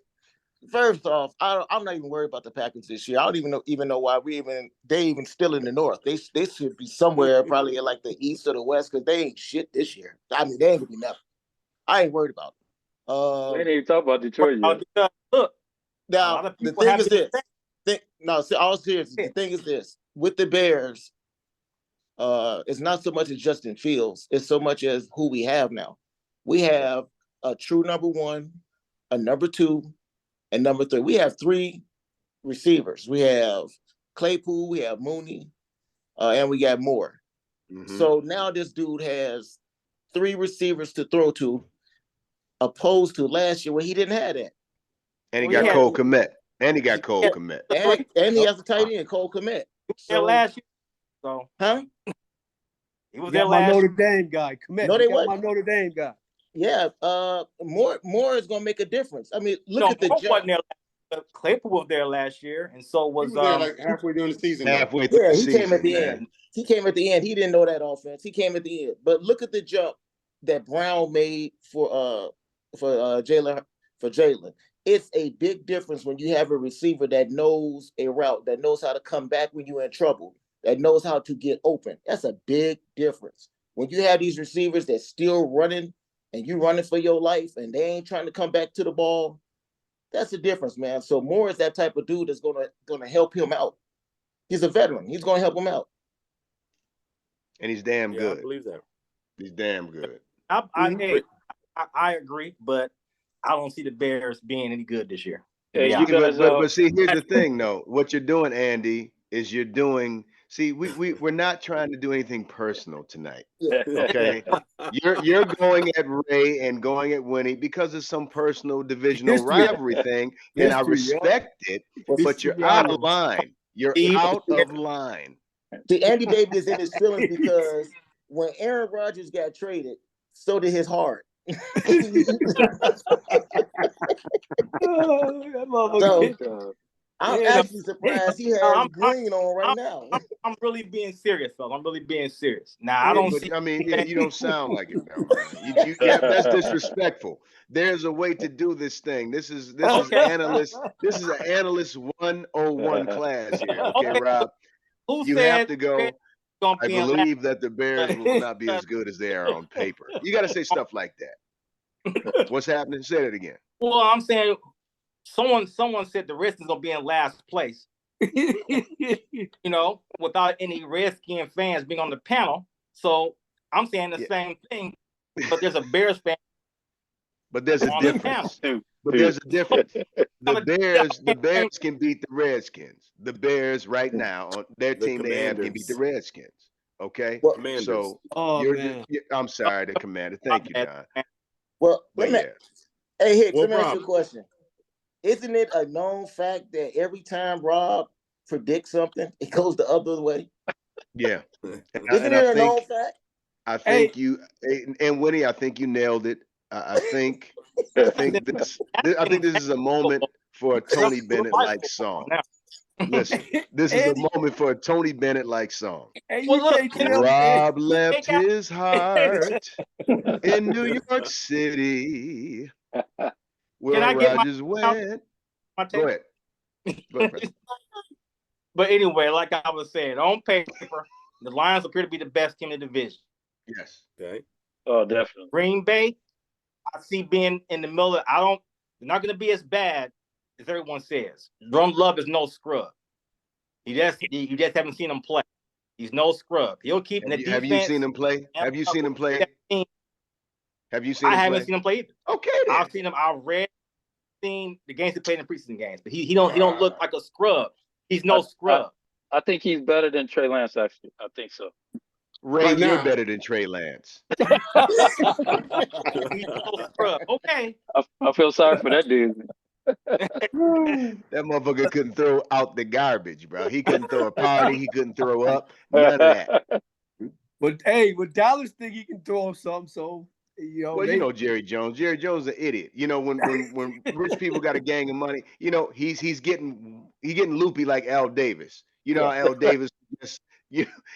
First off, I'm not even worried about the Packers this year. I don't even know why they even still in the North. They should be somewhere probably in like the East or the West because they ain't shit this year. I mean, they ain't gonna be nothing. I ain't worried about it. We ain't even talk about Detroit yet. Look, Now the thing is this. All serious. The thing is this with the Bears. It's not so much as Justin Fields. It's so much as who we have now. We have a true number 1, a number 2, and number 3. We have 3 receivers. We have Claypool, we have Mooney, and we got Moore. Mm-hmm. So now this dude has 3 receivers to throw to, opposed to last year where he didn't have that. And he got Cole Kmet. And he got Cole Kmet. And he has a tight end, Cole Kmet. So last year, so huh? he was Got there my last Notre Dame guy. Commit. No, they got my wasn't. Notre Dame guy. Yeah, more is gonna make a difference. I mean, look No, at the Moore jump. wasn't there. Claypool was there last year, and so He was was there like halfway during the season, though. Halfway through Yeah, the he came at season, the man. end. He came at the end. He didn't know that offense. He came at the end. But look at the jump that Brown made Jalen for Jalen. It's a big difference when you have a receiver that knows a route, that knows how to come back when you're in trouble, that knows how to get open. That's a big difference. When you have these receivers that still running and you running for your life and they ain't trying to come back to the ball, that's the difference, man. So Moore is that type of dude that's gonna help him out. He's a veteran. He's gonna help him out. And he's damn Yeah, I good. believe that. He's damn good. I agree, but I don't see the Bears being any good this year. Hey, you See, guys, but see, here's the thing, though. What you're doing, Andy, is you're doing. See, we're not trying to do anything personal tonight. Yeah. Okay, you're going at Ray and going at Winnie because of some personal divisional History. rivalry thing, and I History, yeah. respect it. But History you're out of rivalry. line. You're Steve, out of line. The Andy Baby is in his feelings because when Aaron Rodgers got traded, so did his heart. Oh, that motherfucker. So I'm Yeah, actually surprised he has I'm green on right now. I'm really being serious, though. I'm really being serious. Now, I Yeah, don't but see. I mean, you don't sound like it though, man. That's disrespectful. There's a way to do this thing. This is Okay, analyst. This is an analyst 101 class here. Okay, okay. Rob, Who you have said to the Bears go. gonna I be in last? believe that the Bears will not be as good as they are on paper. You got to say stuff like that. What's happening? Say it again. Well, I'm saying someone said the Redskins gonna be in last place. Without any Redskin fans being on the panel. So I'm saying the Yeah. same thing, but there's a Bears fan But there's a on the panel. difference. But there's a difference. The Bears can beat the Redskins. The Bears right now on their The team they have can beat the Commanders. Redskins. Okay, Well, Commanders. so Oh, you're. man. I'm sorry, the Commander. Thank you, Don. well, But let me, yeah, hey Hicks, Well, let me ask you a Rob, question. Isn't it a known fact that every time Rob predicts something, it goes the other way? yeah. Isn't And it a known fact? I Hey, think you and Winnie, I think you nailed it. I think I think this is a moment for a Tony Bennett like song. Now, Listen, this is a Andy, moment for a Tony Bennett like song. hey, well, you look, can't can tell me. Rob I left take out his heart in New York City, can where I get Rogers went. my Go take? ahead. Go ahead, brother. But anyway, like I was saying, on paper, the Lions appear to be the best team in the division. Yes. okay. Oh, definitely. Green Bay, I see being in the middle. They're not going to be as bad as everyone says. Drum Love is no scrub. You just haven't seen him play. He's no scrub. He'll keep in the defense. Have you seen him play? Have you seen him play? Have you seen him I play? haven't seen him play either. Okay, then. I've seen him. I've seen the games he played in preseason games, but he don't look like a scrub. He's no scrub. I think he's better than Trey Lance, actually. I think so. Ray, Right you're now. better than Trey Lance. He's no scrub. Okay. I feel sorry for that dude. That motherfucker couldn't throw out the garbage, bro. He couldn't throw a party. He couldn't throw up. None of that. But hey, but Dallas think he can throw something, so Well, you know Jerry Jones. Jerry Jones is an idiot. You know when rich people got a gang of money, he's getting loopy like Al Davis. You know how Al Davis just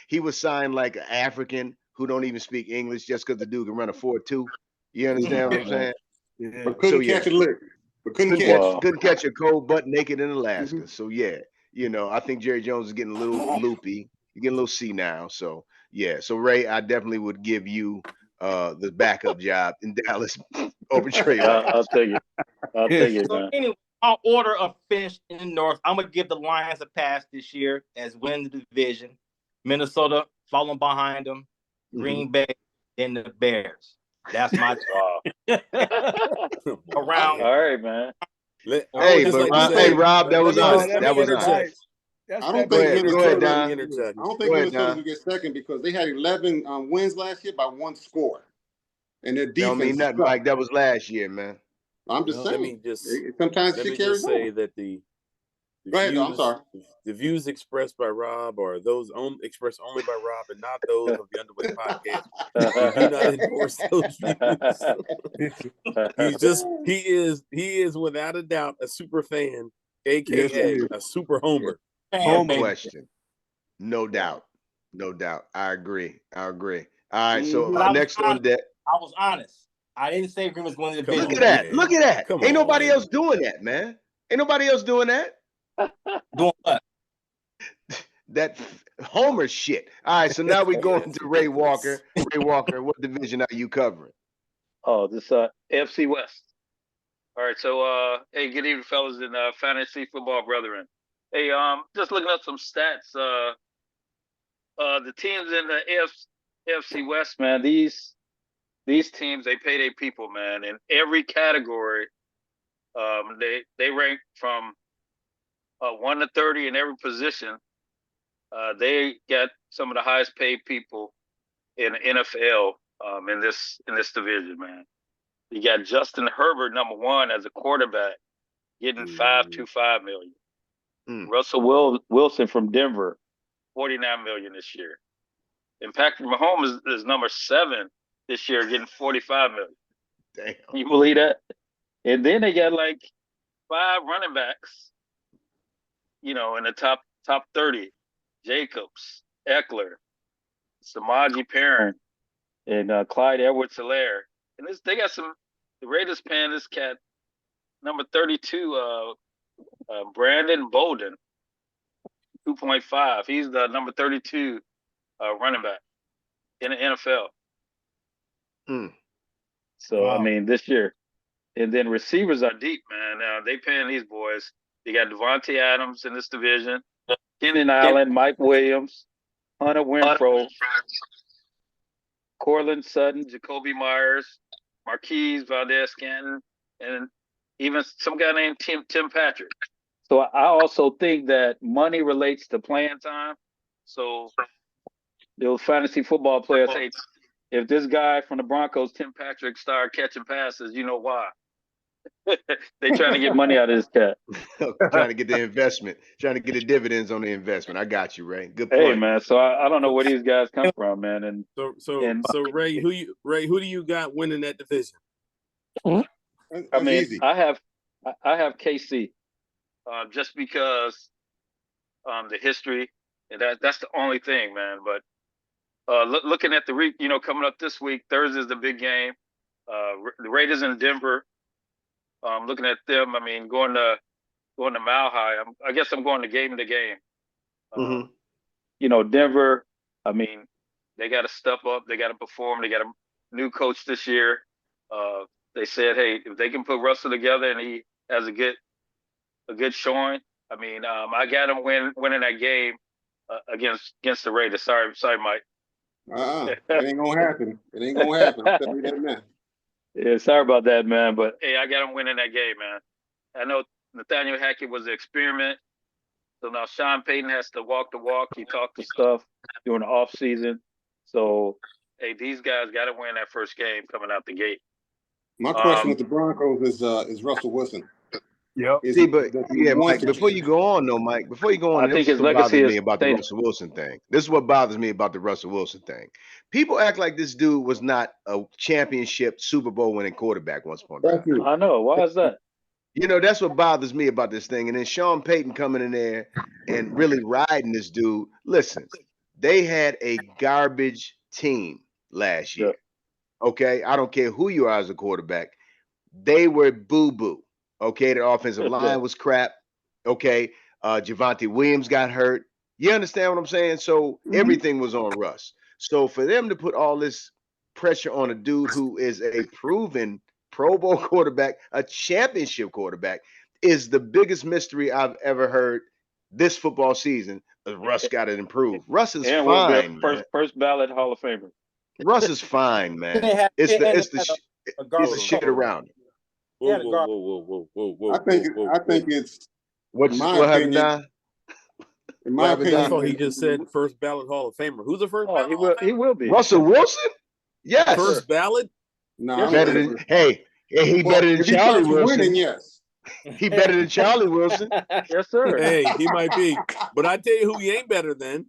he was signed like an African who don't even speak English just because the dude can run a 4.2. You understand what I'm saying? yeah. But couldn't catch a lick. But couldn't catch. Wow. Couldn't catch a cold butt naked in Alaska. So yeah, I think Jerry Jones is getting a little loopy. He's getting a little senile. So yeah. So Ray, I definitely would give you the backup job in Dallas over Trey Lance. I'll take it. I'll take it, So man. anyway, our order of finish in the North, I'm gonna give the Lions a pass this year as winning the division. Minnesota following behind them, Green Bay, then the Bears. That's my around. All right, man. Hey, Rob, that was honest. That was honest. Nice. I don't Go think ahead, Minnesota. Don. I don't think Go ahead, Minnesota Don. will get second because they had 11 wins last year by one score, and their Don't defense. mean nothing, sucked. Mike. That was last year, man. I'm just Let saying. me just Sometimes let shit me carries just say over. that the Go ahead, though. I'm sorry. The views expressed by Rob are those expressed only by Rob and not those of the Underway Podcast. We do not endorse those views. He is without a doubt a super fan, aka a super homer. No question. No doubt. No doubt. I agree. All right. So next on deck. I was honest. I didn't say Green was going to the division. Look at that. Ain't nobody else doing that, man. Ain't nobody else doing that. Doing what? That Homer shit. All right, so now we're going to Ray Walker. Ray Walker, what division are you covering? Oh, this AFC West. All right, so hey, good evening, fellas and fantasy football brethren. Hey, just looking up some stats. The teams in the AFC West, man, these teams, they pay their people, man. In every category, they rank from 1 to 30 in every position. They got some of the highest paid people in the NFL in this division, man. You got Justin Herbert, number 1 as a quarterback, getting $5.25 million. Russell Wilson from Denver, $49 million this year. And Patrick Mahomes is number 7 this year, getting $45 million. Damn. Can you believe that? And then they got like 5 running backs, in the top 30. Jacobs, Eckler, Samaje Perine, and Clyde Edwards-Helaire. And they got the Raiders paying this cat number 32, Brandon Bolden, 2.5. He's the number 32 running back in the NFL. So, wow. I mean, this year. And then receivers are deep, man. They paying these boys. You got Devontae Adams in this division, Keenan Allen, Mike Williams, Hunter Renfrow, Cortland Sutton, Jacoby Myers, Marquise Valdez-Scantling, and even some guy named Tim Patrick. So I also think that money relates to playing time. So those fantasy football players, hey, if this guy from the Broncos, Tim Patrick, started catching passes, you know why. They trying to get money out of this cat. Trying to get the investment, trying to get the dividends on the investment. I got you, Ray. Good point. Hey, man. So I don't know where these guys come from, man. And so Ray, who do you got winning that division? I mean, easy. I have KC, just because the history, and that's the only thing, man. But looking at the coming up this week, Thursday's the big game. The Raiders in Denver. Looking at them, I mean, going to Mile High. I guess I'm going to game. Denver. I mean, they got to step up. They got to perform. They got a new coach this year. They said, hey, if they can put Russell together and he has a good showing, I mean, I got him winning that game against the Raiders. Sorry, Mike. It ain't gonna happen. It ain't gonna happen. I'll tell you that now. Yeah, sorry about that, man. But hey, I got him winning that game, man. I know Nathaniel Hackett was an experiment. So now Sean Payton has to walk the walk. He talked the stuff during the off season. So hey, these guys got to win that first game coming out the gate. My question with the Broncos is Russell Wilson. Yeah. See, but Mike, before you go on, I think his legacy is about the Russell Wilson thing. This is what bothers me about the Russell Wilson thing. People act like this dude was not a championship Super Bowl winning quarterback once upon a time. I know. Why is that? That's what bothers me about this thing. And then Sean Payton coming in there and really riding this dude. Listen, they had a garbage team last year. Yeah. Okay, I don't care who you are as a quarterback. They were boo-boo. Okay, the offensive line was crap. Okay, Javonte Williams got hurt. You understand what I'm saying? So everything was on Russ. So for them to put all this pressure on a dude who is a proven Pro Bowl quarterback, a championship quarterback, is the biggest mystery I've ever heard this football season. Russ got to improve. Russ is fine. First ballot Hall of Famer. Russ is fine, man. It's the shit around him. Whoa. I think it's what happened now? In my opinion, I thought he just said first ballot Hall of Famer. Who's the first ballot? He will be. Russell Wilson? Yes. First ballot? No. Better than he better than if Charlie he Wilson. Winning, yes. He better than Charlie Wilson. Yes, sir. Hey, he might be. But I tell you who he ain't better than.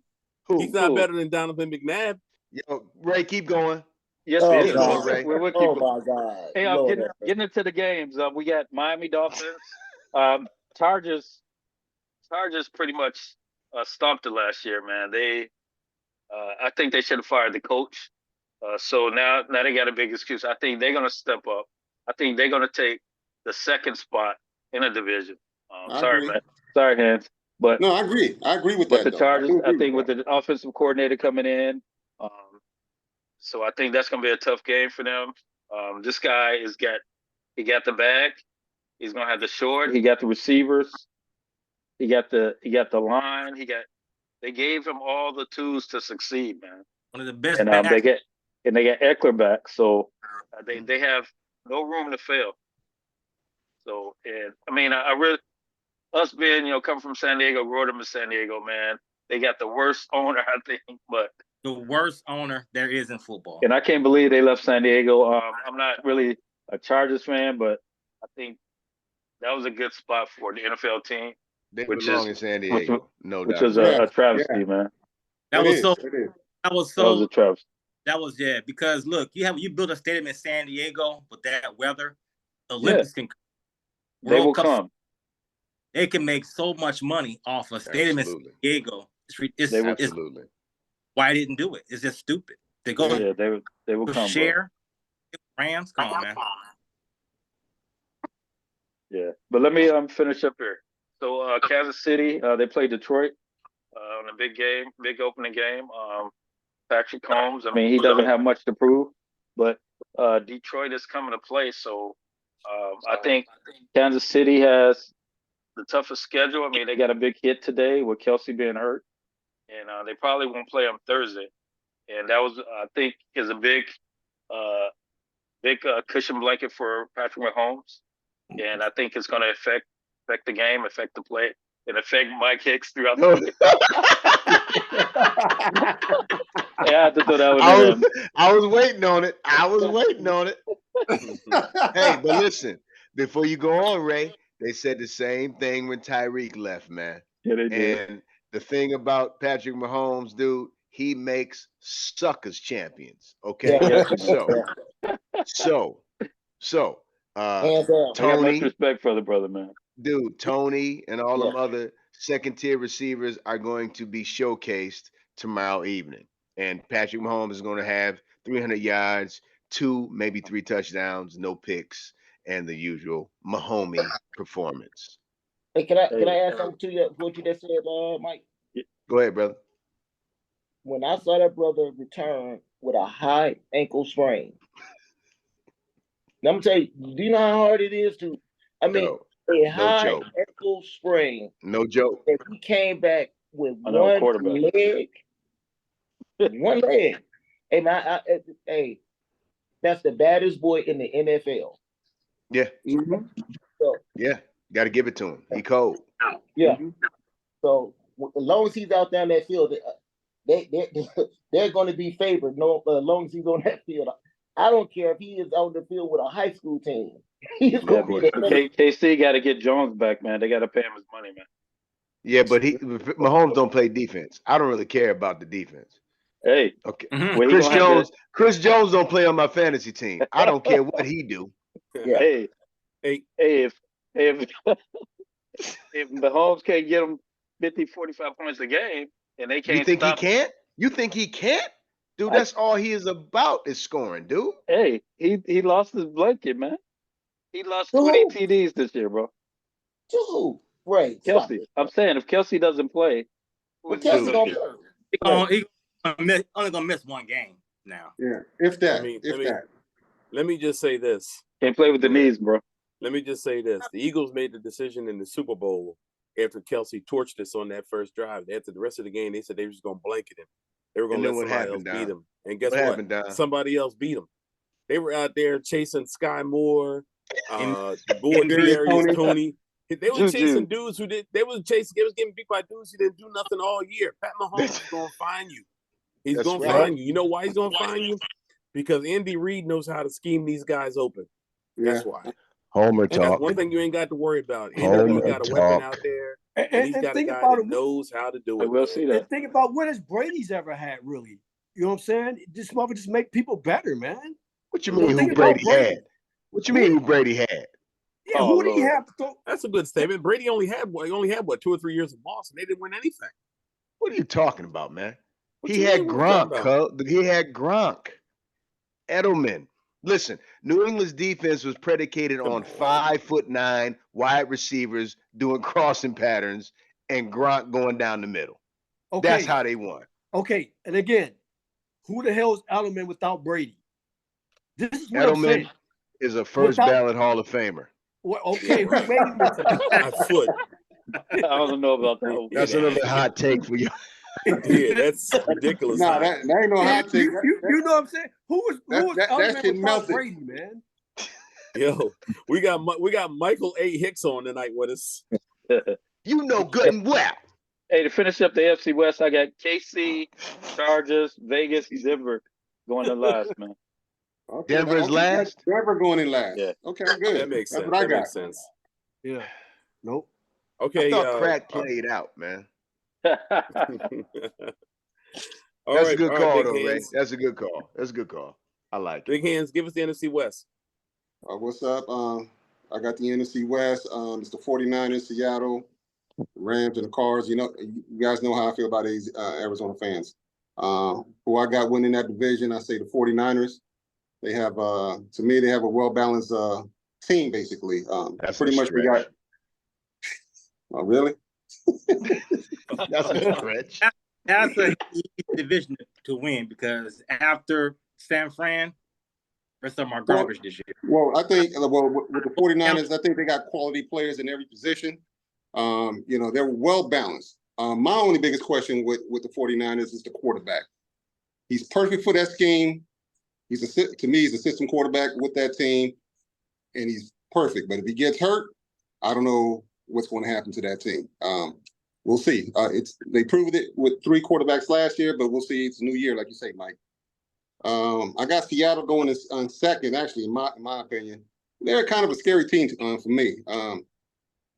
He's Who? not Who? better than Donovan McNabb. Yo, Ray, keep going. Yes, he Oh Keep is. going, God. Ray. We'll keep Oh going. my God. Hey, Lord. getting into the games. We got Miami Dolphins. Chargers pretty much stomped it last year, man. I think they should have fired the coach. So now they got a big excuse. I think they're gonna step up. I think they're gonna take the second spot in the division. I Sorry, agree. man. Sorry, Hans. But No, I agree. I agree with but that, the though. I Chargers, do I agree think with with that. the offensive coordinator coming in, so I think that's gonna be a tough game for them. This guy he got the bag. He's gonna have the short. He got the receivers. He got the line. They gave him all the tools to succeed, man. One of the best And backs. they get Eckler back, so they have no room to fail. So, and I mean, I really, us being coming from San Diego, growing up in San Diego, man, they got the worst owner, I think. But The worst owner there is in football. and I can't believe they left San Diego. I'm not really a Chargers fan, but I think that was a good spot for the NFL team, They which belong is in San which, Diego. No which doubt was about Yeah, a it. travesty, yeah. man. That It was is. so. It is. That was That was a so. travesty. That was because look, you build a stadium in San Diego with that weather. Yeah, Olympics can they will World Cup. come. They can make so much money off a stadium in San Absolutely. Diego. They will. It's Absolutely. why I didn't do it. It's just stupid. They go Yeah. Yeah, they will come, bro. share Rams. Come on, man. Yeah, but let me finish up here. So Kansas City, they played Detroit on a big game, big opening game. Patrick Combs, I mean, he doesn't have much to prove, but Detroit is coming to play. So I think Kansas City has the toughest schedule. I mean, they got a big hit today with Kelsey being hurt, and they probably won't play on Thursday. And that was, I think, is a uh, big cushion blanket for Patrick Mahomes. And I think it's going to affect the game, affect the play, and affect Mike Hicks throughout the game. Yeah, I had to throw that one in there. I was waiting on it. I was waiting on it. Hey, but listen, before you go on, Ray, they said the same thing when Tyreek left, man. Yeah, they did. And the thing about Patrick Mahomes, dude, he makes suckers champions. Okay. Yeah. Yes, he did. So Hands down. I got much Tony, respect for the brother, man. dude, Tony and all Yeah. them other second tier receivers are going to be showcased tomorrow evening. And Patrick Mahomes is going to have 300 yards, two, maybe three touchdowns, no picks, and the usual Mahomey performance. Hey, can I Hey, add something to you? What you just said, Mike? Go ahead, brother. When I saw that brother return with a high ankle sprain, now I'm gonna tell you, do you know how hard it is to? I mean, Yo, a no high joke. ankle sprain. No joke. If he came back with I know, one quarterback. leg, one leg. Hey man, hey, that's the baddest boy in the NFL. Yeah, Mhm. So yeah. Got to give it to him. He cold. yeah. Mhm. So as long as he's out there in that field, they're going to be favored. No, as long as he's on that field, I don't care if he is on the field with a high school team. He's Yeah, going to be but the KC got to get Jones back, man. They got to pay him his money, man. Yeah, but Mahomes don't play defense. I don't really care about the defense. Hey, Okay. Mhm. well, he Chris gonna have Jones, Chris Jones don't play on my fantasy team. I don't care what he do. Yeah. Hey, Hey, if if Mahomes can't get him 50, 45 points a game, and they You can't think he stop, can't? You think he can't? Dude, I, that's all he is about is scoring, dude. hey, he lost his blanket, man. He lost To 20 who? TDs this year, bro. To who? Right. Stop Kelsey, it. I'm saying if Kelsey doesn't play, who Well, is he gonna Kelsey Dude. go don't get? play. He only gonna miss one game now. Yeah. If let that. me If that. let me just say this. Can't play with the Go ahead. knees, bro. Let me just say this. The Eagles made the decision in the Super Bowl after Kelsey torched us on that first drive. After the rest of the game, they said they were just going to blanket him. They were going And to then let what somebody else happened, beat Don? him. And guess What what? happened, Don? Somebody else beat him. They were out there chasing Sky Moore, And the boy Kadarius Kadarius Toney. Toney. They were chasing Juju. dudes who did. They was getting beat by dudes who didn't do nothing all year. Pat Mahomes is going to find you. He's That's going to right. find you. You know why he's going to find you? Because Andy Reid knows how to scheme these guys open. Yeah. That's why. Homer And that's talk. one thing you ain't got to worry about. Homer Andy's got a weapon talk. out there, And, and he's and got a think guy about that it. knows how to do I it. will man. see that. And think about what has Brady's ever had, really. You know what I'm saying? This mother just make people better, man. What you You know, mean who think about Brady had? What you mean who Brady had? Yeah, Oh, who did he Lord. have to throw? That's a good statement. Brady only had what 2 or 3 years in Boston. They didn't win anything. What are you talking about, man? What He you had mean? What we talking Gronk, about? cuz. He had Gronk. Edelman. Listen, New England's defense was predicated Come on on. 5'9" wide receivers doing crossing patterns and Gronk going down the middle. That's Okay, how they won. okay. And again, who the hell is Edelman without Brady? This is what I'm saying. Edelman is a first Without, ballot Hall of Famer. well, okay, who made him into that? My foot. I don't know about that one. That's another hot take for you. Yeah, that's ridiculous. Nah, high. that ain't no hot take. You know what I'm saying? Who was That Edelman shit without melted. Brady, man? Yo, we got Michael A. Hicks on tonight with us. You know good and well. Hey, to finish up the AFC West, I got KC, Chargers, Vegas, Denver going to last, man. Okay, Denver's last? Denver going in last. Yeah. Okay, good. That makes That's sense. what I That got. makes sense. Yeah. Nope. Okay. I thought crack played out, man. All That's right, a good all right, call, Big though, Ray. Hands. That's a good call. That's a good call. I like it. Big Hands, give us the NFC West. What's up? I got the NFC West. It's the 49ers, Seattle, Rams, and the Cards. You know, you guys know how I feel about these Arizona fans. Who I got winning that division, I say the 49ers. They have, to me, they have a well-balanced team, basically. That's pretty a much we got. stretch. Oh, really? That's a stretch. That's a easy division to win because after San Fran, rest of them are garbage this year. Well, I think, with the 49ers, I think they got quality players in every position. You know, they're well balanced. My only biggest question with the 49ers is the quarterback. He's perfect for that scheme. To me, he's a system quarterback with that team, and he's perfect. But if he gets hurt, I don't know what's going to happen to that team. We'll see. They proved it with 3 quarterbacks last year, but we'll see. It's a new year, like you say, Mike. I got Seattle going on second, actually, in my opinion. They're kind of a scary team for me.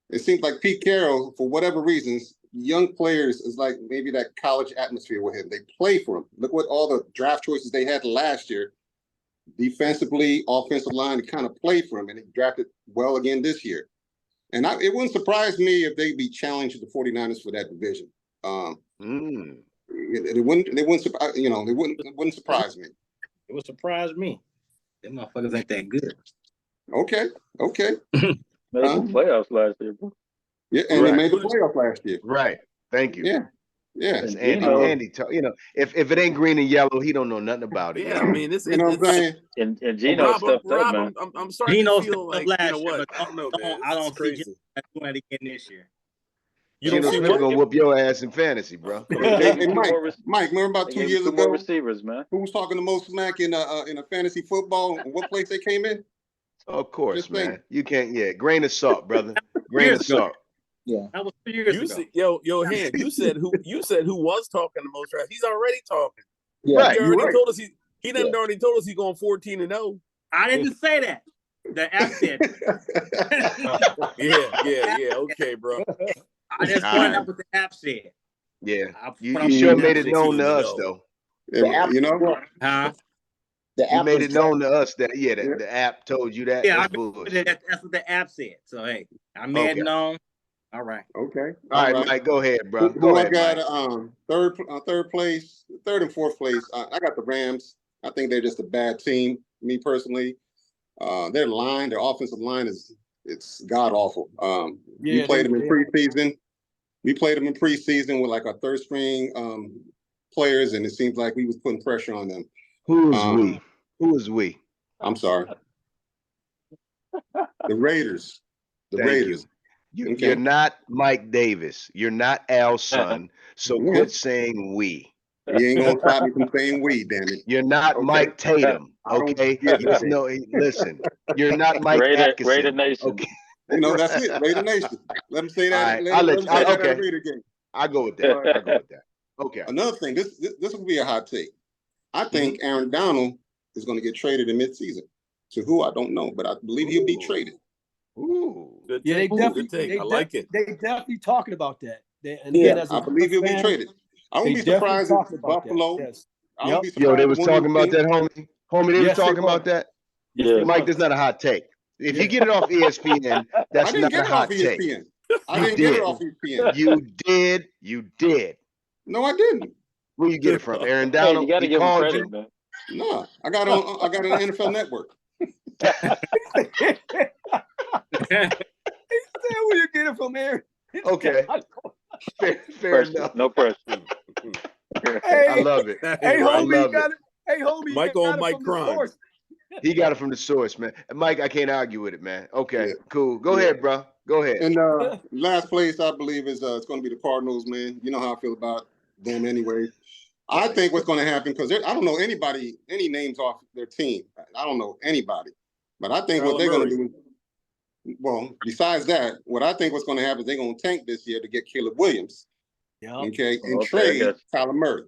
It seems like Pete Carroll, for whatever reasons, young players is like maybe that college atmosphere with him. They play for him. Look what all the draft choices they had last year. Defensively, offensive line, they kind of played for him, and he drafted well again this year. And it wouldn't surprise me if they'd be challenging the 49ers for that division. It wouldn't surprise me. It would surprise me. Them motherfuckers ain't that good. Okay. Made the playoffs last year, bro. Yeah, and Right. they made the playoff last year. Right. Thank you. Yeah. That's And Andy, you know, if it ain't green and yellow, he don't know nothing about it. Yeah, y'all. I mean, You know what I'm saying? And Gino Rob, stepped up, man. I'm starting Gino to feel stepped up like, you know last year, what? but I don't know, man. I don't It's see crazy. Gino doing it again this year. You Geno don't see Smith what? gonna whoop your ass in fantasy, bro. They gave Hey, him Mike, remember about they 2 gave him years 2 more ago, receivers, man. who was talking the most smack in a fantasy football? And what place they came in? Of course, Just think. man. You can't. Yeah, grain of salt, brother. Grain Years of ago. salt. Yeah. That was 2 years You ago. see, yo, Hand, you said who was talking the most trash. He's already talking. Yeah. Right. He already right. told us he done already told us he's going 14-0. I didn't say that. The app said. Yeah. Okay, bro. I just pointed out what the app said. Yeah. I You put up sure the made app it known to us 16-0. though. You know? Huh? The You app made was it known to us that Yeah. the app told you that. Yeah, That's I bullshit. that's what the app said. So hey, I made Okay. it known. All right. Okay. All right, Mike, go ahead, bro. Who Go I ahead, got Mike. third place, third and fourth place. I got the Rams. I think they're just a bad team, me personally. Their offensive line it's god awful. We played them in preseason. We played them in preseason with like our third string players, and it seems like we was putting pressure on them. Who is we? Who is we? I'm sorry. The Raiders. The Thank Raiders. you. Okay. You're not Mike Davis. You're not Al's son. So Yeah. quit saying we. You ain't gonna stop me from saying we, damn it. You're not Okay. Mike Tatum. I don't Okay. get it. No, listen. You're not Mike Raider Atkinson. Nation. Okay. You know, that's it. Raider Nation. Let them say that. All right, Let I'll them let say you. that at Okay. a Raider game. I go with that. I go with that. Okay. Another thing, this will be a hot take. I think Aaron Donald is going to get traded in midseason. To who, I don't know, but I believe he'll be traded. Ooh. Good Yeah, take. Good take. I like it. They definitely talking about that. And Yeah, again, as I a believe he'll be fan, traded. I they wouldn't be definitely surprised if talking about that. Buffalo. Yes. I wouldn't Yep. be Yo, surprised they if was one of talking these about teams. that, homie. Homie, they was Yes, they talking about was. that. Yes, they Yeah. Mike, was. that's not a hot take. If Yeah. you get it off ESPN, I that's didn't not get a it off hot take. ESPN. I You didn't get it did. off ESPN. You did. You did. No, I didn't. Where you get it from? Aaron Hey, you Donald? got to He give him called credit, you? man. No, I got on. I got it on NFL Network. Where you get it from, Aaron? Okay. Fair Pressure. enough. No pressure. I Hey, love it. Hey, hey, I right. homie, you love got it. it. Hey, homie, you Mike got on it Mike from the crime. source. He got it from the source, man. Mike, I can't argue with it, man. Okay, Yeah. cool. Go Yeah. ahead, bro. Go ahead. And last place, I believe, is it's going to be the Cardinals, man. You know how I feel about them anyway. I think what's going to happen, because I don't know anybody, any names off their team. I don't know anybody. But I think what Kyler they're going to Murray. do, well, besides that, what I think what's going to happen is they're going to tank this year to get Caleb Williams, Yep. okay, and Okay, I trade guess. Kyler Murray.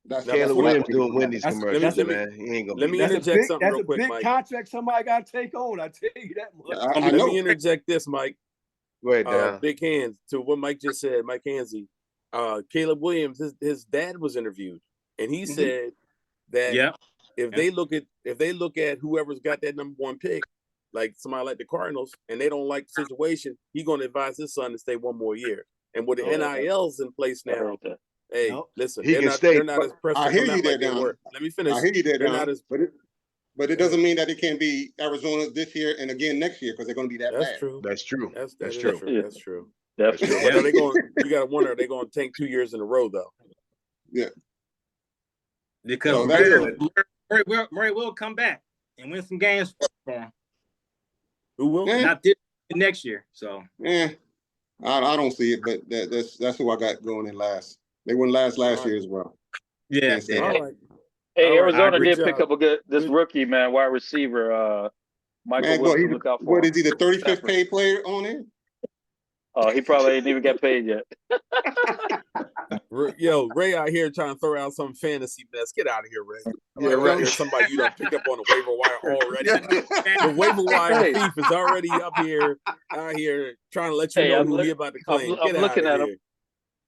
That's Caleb what I Williams think is doing going to Wendy's happen. commercials, let me- man. He ain't gonna let be me back. interject something That's real a quick, big Mike. contract somebody got to take on. I tell you that much. I Let know. me interject this, Mike. Go ahead, Don. Big hands to what Mike just said. Mike Hansey. Caleb Williams, his dad was interviewed, and he Mhm. said that Yeah. if they look at whoever's got that number one pick, like somebody like the Cardinals, and they don't like the situation, he's going to advise his son to stay one more year. And with the Yep. NILs in place I now, heard that. hey, Yep. listen, He can stay. they're not as pressed I to hear come you out there, like they Don. were. Let me finish. I hear you there, They're Don. not as. But it doesn't mean that it can't be Arizona this year and again next year, because they're going to be that That's bad. true. That's true. That's That's true. true. Yeah. That's true. That's That's true. true. But are they going? You got to wonder, are they going to tank 2 years in a row though? Yeah. Because So that's Murray will come back and win some games for him. Who will? Eh, Not this next year. So I don't see it, but that's who I got going in last. They won last Alright. year as well. yeah, Can't stand yeah. All it. right. Hey, All right. Arizona Good did job. pick up this Good. rookie, man, wide receiver, Michael Man, Wilson. Look out for what him. is he, the 35th Stafford. paid player on there? He probably ain't even got paid yet. Yo, Ray out here trying to throw out some fantasy mess. Get out of here, Ray. Yeah, Like, right. There's somebody you done picked up on the waiver wire already. Yeah. The waiver wire Hey. thief is already out here trying to let you Hey, know I'm who look- he about to I'm, claim. I'm Get out looking of at here. him.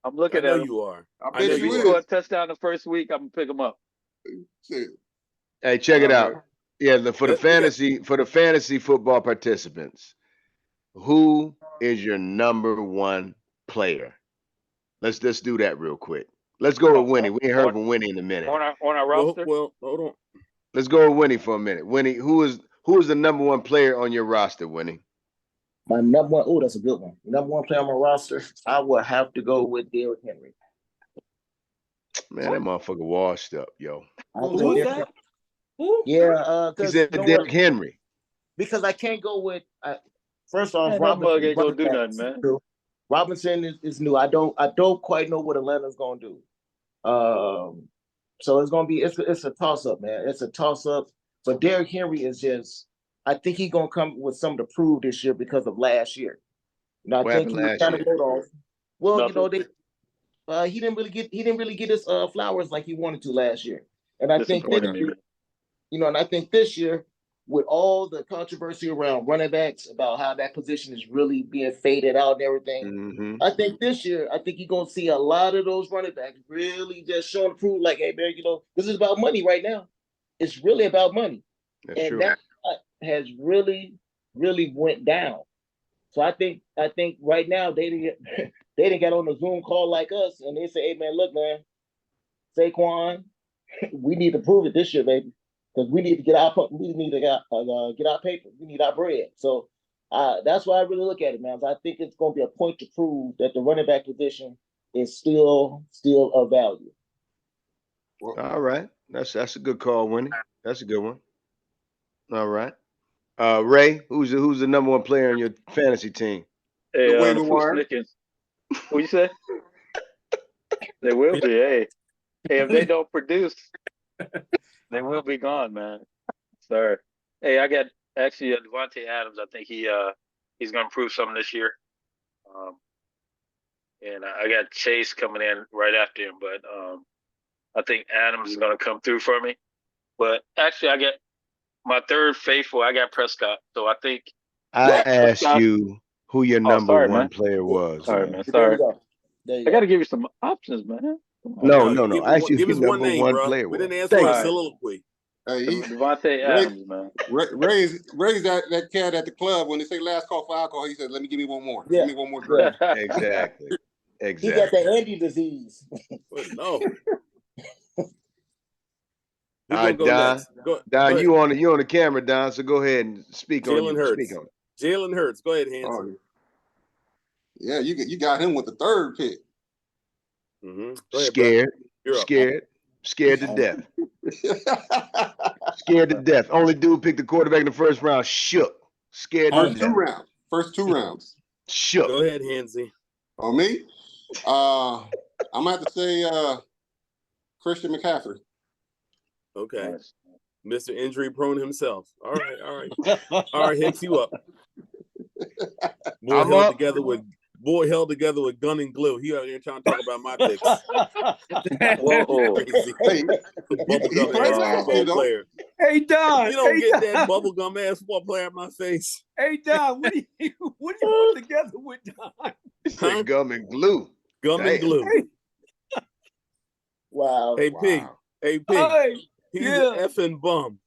I'm I looking know at him. you are. I I bet know If he you you is. are. score a touchdown the first week, I'm gonna pick him up. Shit. Hey, check it All out. right. Yeah, We got- for the fantasy football participants, who is your number one player? Let's just do that real quick. Let's go with Winnie. We ain't heard from Winnie in a minute. On our Well, roster. hold on. Let's go with Winnie for a minute. Winnie, who is the number one player on your roster, Winnie? My number one. Oh, that's a good one. Number one player on my roster. I would have to go with Derrick Henry. Man, that motherfucker washed up, yo. Who is that? Who? Yeah, He because said you know Derrick what? Henry. Because I can't go with. First off, Man, that mug Robinson. ain't gonna do nothing, man. Robinson is new. I don't quite know what Atlanta's gonna do. So it's gonna be it's a toss up, man. It's a toss up. But Derrick Henry is just. I think he's gonna come with something to prove this year because of last year. And I What think happened he was last kind of year? wrote off. Well, you know Nothing. he didn't really get his flowers like he wanted to last year. And I think this Disappointed me, year, man. and I think this year, with all the controversy around running backs about how that position is really being faded out and everything, Mm-hmm. I think this year, I think you're gonna see a lot of those running backs really just showing to prove, like, hey man, this is about money right now. It's really about money, That's and true. that has really, really went down. So I think right now they didn't get on the Zoom call like us, and they say, hey man, look man, Saquon, we need to prove it this year, baby, because we need to get our paper, we need our bread. So that's why I really look at it, man. I think it's going to be a point to prove that the running back position is still of value. All right. That's a good call, Winnie. That's a good one. All right. Ray, who's the number one player on your fantasy team? Hey, The the waiver wire. Snickers. What you say? They will be. Hey, if they don't produce, they will be gone, man. Sorry. Hey, I got actually Devontae Adams. I think he's gonna prove something this year. And I got Chase coming in right after him, but I think Adams is gonna come through for me. But actually, I got my third faithful. I got Prescott, so I think I asked you who your Oh, number sorry, one man. player was, Sorry, man. man. There you Sorry. go. There you I got to go. give you some options, man. Come on. No, No, no, you no. I asked you who give your us one number name, one bro. player We was. didn't ask Thank for a All you. right. soliloquy. Hey, Devontae Ray, Adams, man. Ray's that cat at the club when they say last call for alcohol. He said, "Let me give me one more. Give Yeah, me one more yeah. drink." Exactly. He got Exactly. that Andy disease. But no. All Who's gonna right, go Don. next? Go Don, ahead. you on the camera, Don. So go ahead and speak on Jalen you. Speak Hurts. on it. Jalen Hurts. Go ahead, Hanson. Oh, yeah, you got him with the third pick. Go ahead, bro. Scared, You're up. scared to death. Scared to death. Only dude picked the quarterback in the first round. Shook. Scared to First Home. two death. rounds. First 2 rounds. Shook. Go ahead, Hansy. On me, I'm gonna have to say Christian McCaffrey. Okay. Nice. Mr. Injury prone himself. All right, all right. All right, Hicks, you up. Boy I'm held up. together with gun and glue. He out here trying to talk about my picks. Whoa. Crazy. Hey, he Bubblegum played ass last football year though. player. Hey Don, You don't hey get Don, that bubblegum ass football player in my face. hey Don, what do you put together with Don? He said Huh? gum and glue. Gum and Damn. glue. Wow. Hey P. Wow. Hey P. Hey, He's yeah. an effing bum.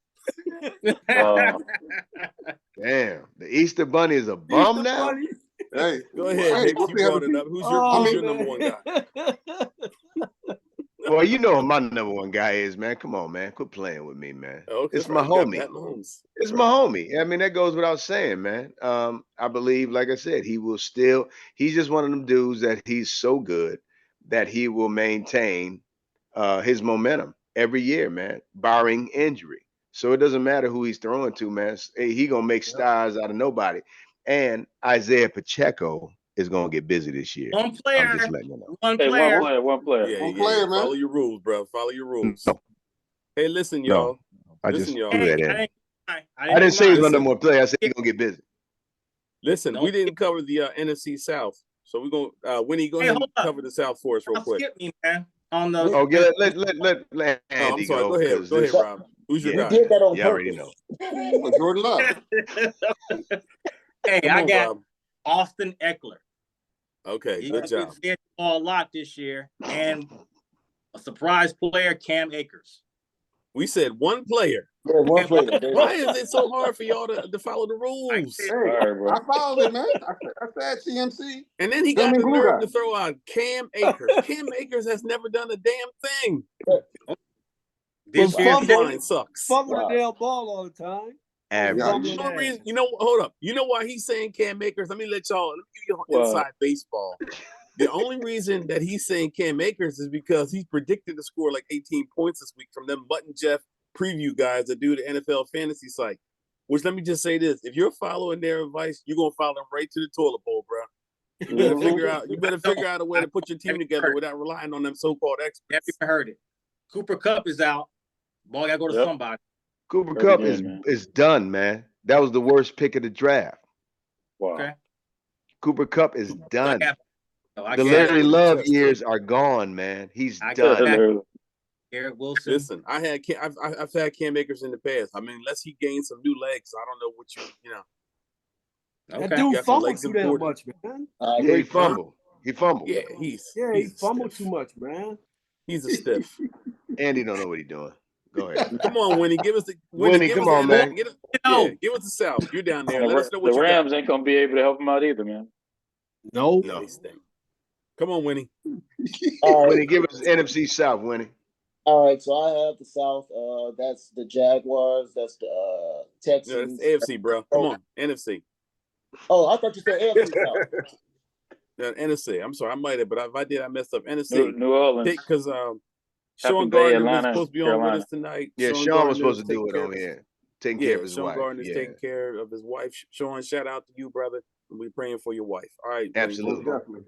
Damn. The Easter Bunny is a bum Easter now? Bunny. Hey, Go ahead, hey, Hicks. we'll You see how brought it the up. Who's Oh, your number one guy? Well, you know who my number one guy is, man. Come on, man. Quit playing with me, man. Okay, It's that's my right. You got homie. Pat Mahomes. It's my homie. I mean, that goes without saying, man. I believe, like I said, he's just one of them dudes that he's so good that he will maintain his momentum every year, man, barring injury. So it doesn't matter who he's throwing to, man. He gonna make stars out of nobody. And Isaiah Pacheco is gonna get busy this year. One I'm just player. letting you know. One Hey, player. one player. Yeah, one yeah, player, yeah. man. Follow your rules, bro. Follow your rules. No, Hey, listen, no. y'all. I Listen, just y'all. threw Hey, that in. I I didn't say deny. he's my Listen. number one player. I said he's gonna get busy. Listen, Don't we didn't cover the NFC South. So we're gonna Winnie, go Hey, ahead hold and up. cover the South for us real Don't quick. skip me, man. On the Oh, let Oh, I'm Andy sorry. go Go ahead. because Go ahead, this. Rob. Who's your Yeah, He guy? did that on you already purpose. know. Oh, Jordan Love. hey, Come I on, got Rob. Austin Eckler. Okay, He's good been job. seeing the ball a lot this year, and a surprise player, Cam Akers. We said one player. Yeah, one player. There you Why go. is it so hard for y'all to follow the rules? Hey, All right, bro. I followed it, man. I said CMC. And then he Gum got and the glue nerve guy. to throw out Cam Akers. Cam Akers has never done a damn thing. This But year, Offensive line sucks. fumble Wow. the damn ball all the time. Average. Fumbling The only ass. reason, hold up. You know why he's saying Cam Akers? Let me give you Well- inside baseball. The only reason that he's saying Cam Akers is because he's predicted to score like 18 points this week from them Button Jeff preview guys that do the NFL fantasy site. Which, let me just say this: if you're following their advice, you're gonna follow them right to the toilet bowl, bro. You better figure out a way to put your team together without relying on them so-called have experts. you heard it? Cooper Cup is out. Ball got to go to Yep. somebody. Cooper Very Cup good, man. is done, man. That was the worst pick of the draft. Wow. Okay. Cooper Cup is done. I The got Larry With the Love chest, years are gone, man. He's I done. got Garrett Wilson. Listen, I've had Cam Akers in the past. I mean, unless he gains some new legs, I don't know what you know. That Okay. dude Got some fumbled legs too damn imported. much, man. I Yeah, agree. he fumbled. He fumbled. Yeah, He he's fumbled stiff. too much, man. He's a stiff. Andy don't know what he's doing. Go ahead. Come on, Winnie, give us the Winnie, give come us on, the man. give us the South. You're down there. And Let us know what the you Rams got. ain't gonna be able to help him out either, man. No. Yeah, they stink. Come on, Winnie. All right. Winnie, give us NFC South, Winnie. All right. So I have the South. That's the Jaguars. That's the No, Texans. that's AFC, bro. Come on, NFC. Oh, I thought you said AFC South. NFC. I'm sorry, I might have, but if I did, I messed up. NFC. New Orleans, Because Tampa Sean Bay, Gardner was Atlanta, supposed to be on Carolina. with us tonight. Yeah, Sean Sean Gardner was supposed is to do taking it care on of here. Taking care of his Sean wife. Gardner is Yeah, taking care of his wife. Sean, shout out to you, brother. We're praying for your wife. All right. Winnie, absolutely. Definitely.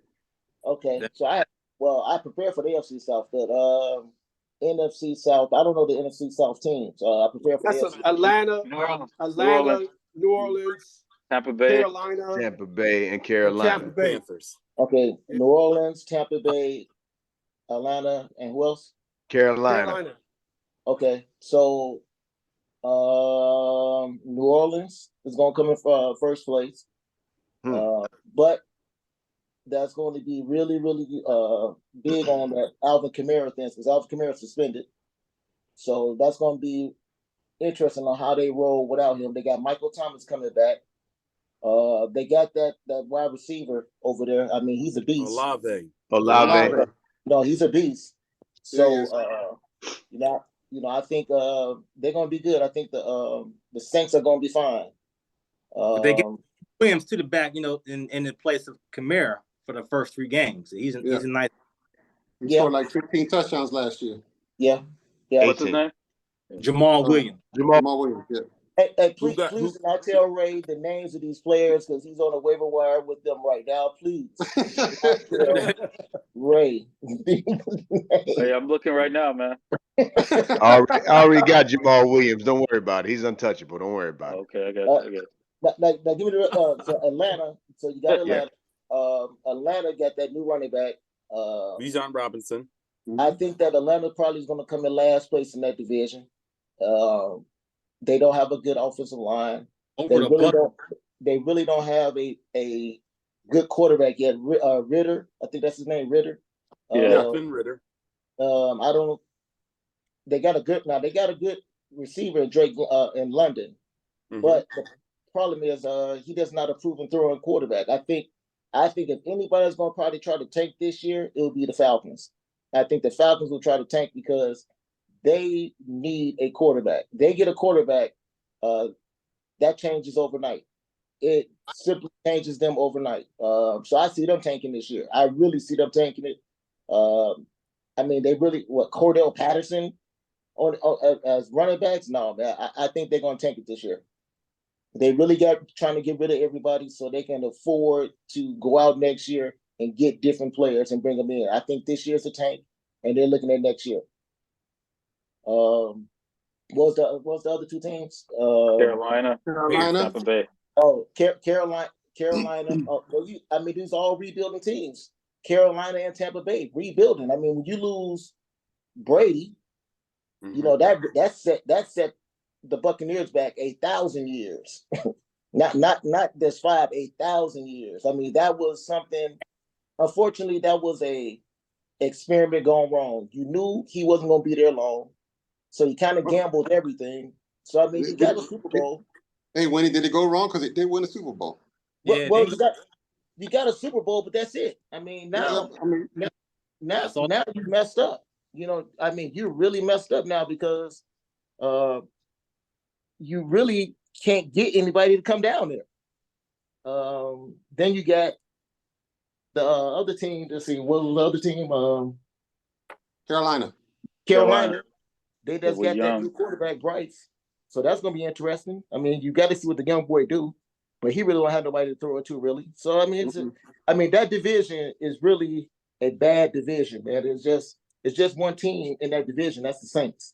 Okay. So I prepared for the AFC South, but NFC South. I don't know the NFC South teams. I prepare for That's the AFC. Atlanta, New Orleans, New Orleans, Tampa Bay. Carolina, Tampa Bay and and Carolina. Tampa Bay. Panthers. Okay, New Orleans, Tampa Bay, Atlanta, and who else? Carolina. Carolina. Okay, so New Orleans is going to come in for first place. But that's going to be really, really big on that Alvin Kamara thing because Alvin Kamara suspended. So that's going to be interesting on how they roll without him. They got Michael Thomas coming back. They got that wide receiver over there. I mean, he's a beast. Olave. No, he's a beast. So I think they're going to be good. I think the Saints are going to be fine. But they get Williams to the back, in the place of Kamara for the first 3 games. He's a nice. He scored like 15 touchdowns last year. Yeah. What's his name? Jamal Williams. Jamal Williams. Yeah. Hey, please do not tell Ray the names of these players because he's on the waiver wire with them right now. Please, Ray. Hey, I'm looking right now, man. I already got Jamal Williams. Don't worry about it. He's untouchable. Don't worry about it. Okay, I got you. Now give me the so Atlanta. So you got Atlanta. Atlanta got that new running back. Bijan Robinson. I think that Atlanta probably is going to come in last place in that division. They don't have a good offensive line. They really don't have a good quarterback yet. Ritter, I think that's his name, Ritter. Ritter. They got a good receiver, Drake, in London. But the problem is he does not a proven throwing quarterback. I think if anybody's going to probably try to tank this year, it will be the Falcons. I think the Falcons will try to tank because they need a quarterback. They get a quarterback, that changes overnight. It simply changes them overnight. So I see them tanking this year. I really see them tanking it. I mean, they really Cordell Patterson as running backs? No, man. I think they're going to tank it this year. They really trying to get rid of everybody so they can afford to go out next year and get different players and bring them in. I think this year's a tank, and they're looking at next year. What was the other 2 teams? Carolina. Tampa Bay. Oh, Carolina. These are all rebuilding teams. Carolina and Tampa Bay rebuilding. I mean, when you lose Brady, that set the Buccaneers back 1,000 years. not this 1,000 years. I mean, that was something. Unfortunately, that was a experiment gone wrong. You knew he wasn't going to be there long, so he kind of gambled everything. So I mean, you got a Super Bowl. Hey, Winnie, did it go wrong? Because they win a Super Bowl. Well, you got a Super Bowl, but that's it. I mean, now you messed up. I mean, you really messed up now because you really can't get anybody to come down there. Then you got the other team. Let's see, what was the other team? Carolina. They just got that new quarterback, Bryce. So that's going to be interesting. I mean, you got to see what the young boy do, but he really don't have nobody to throw it to, really. So I mean, that division is really a bad division, man. It's just one team in that division. That's the Saints.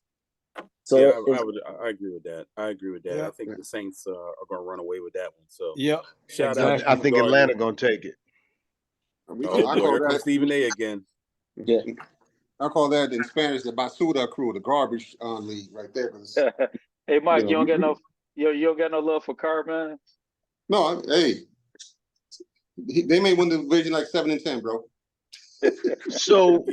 So I agree with that. Yeah. I think the Saints are going to run away with that one. So shout out. I think Atlanta going to take it. Here comes Stephen A. again. Yeah. I call that in Spanish the basura crew, the garbage league right there. Hey, Mike, you don't get no love for Carr, man? No, hey, they may win the division like 7-10, bro. So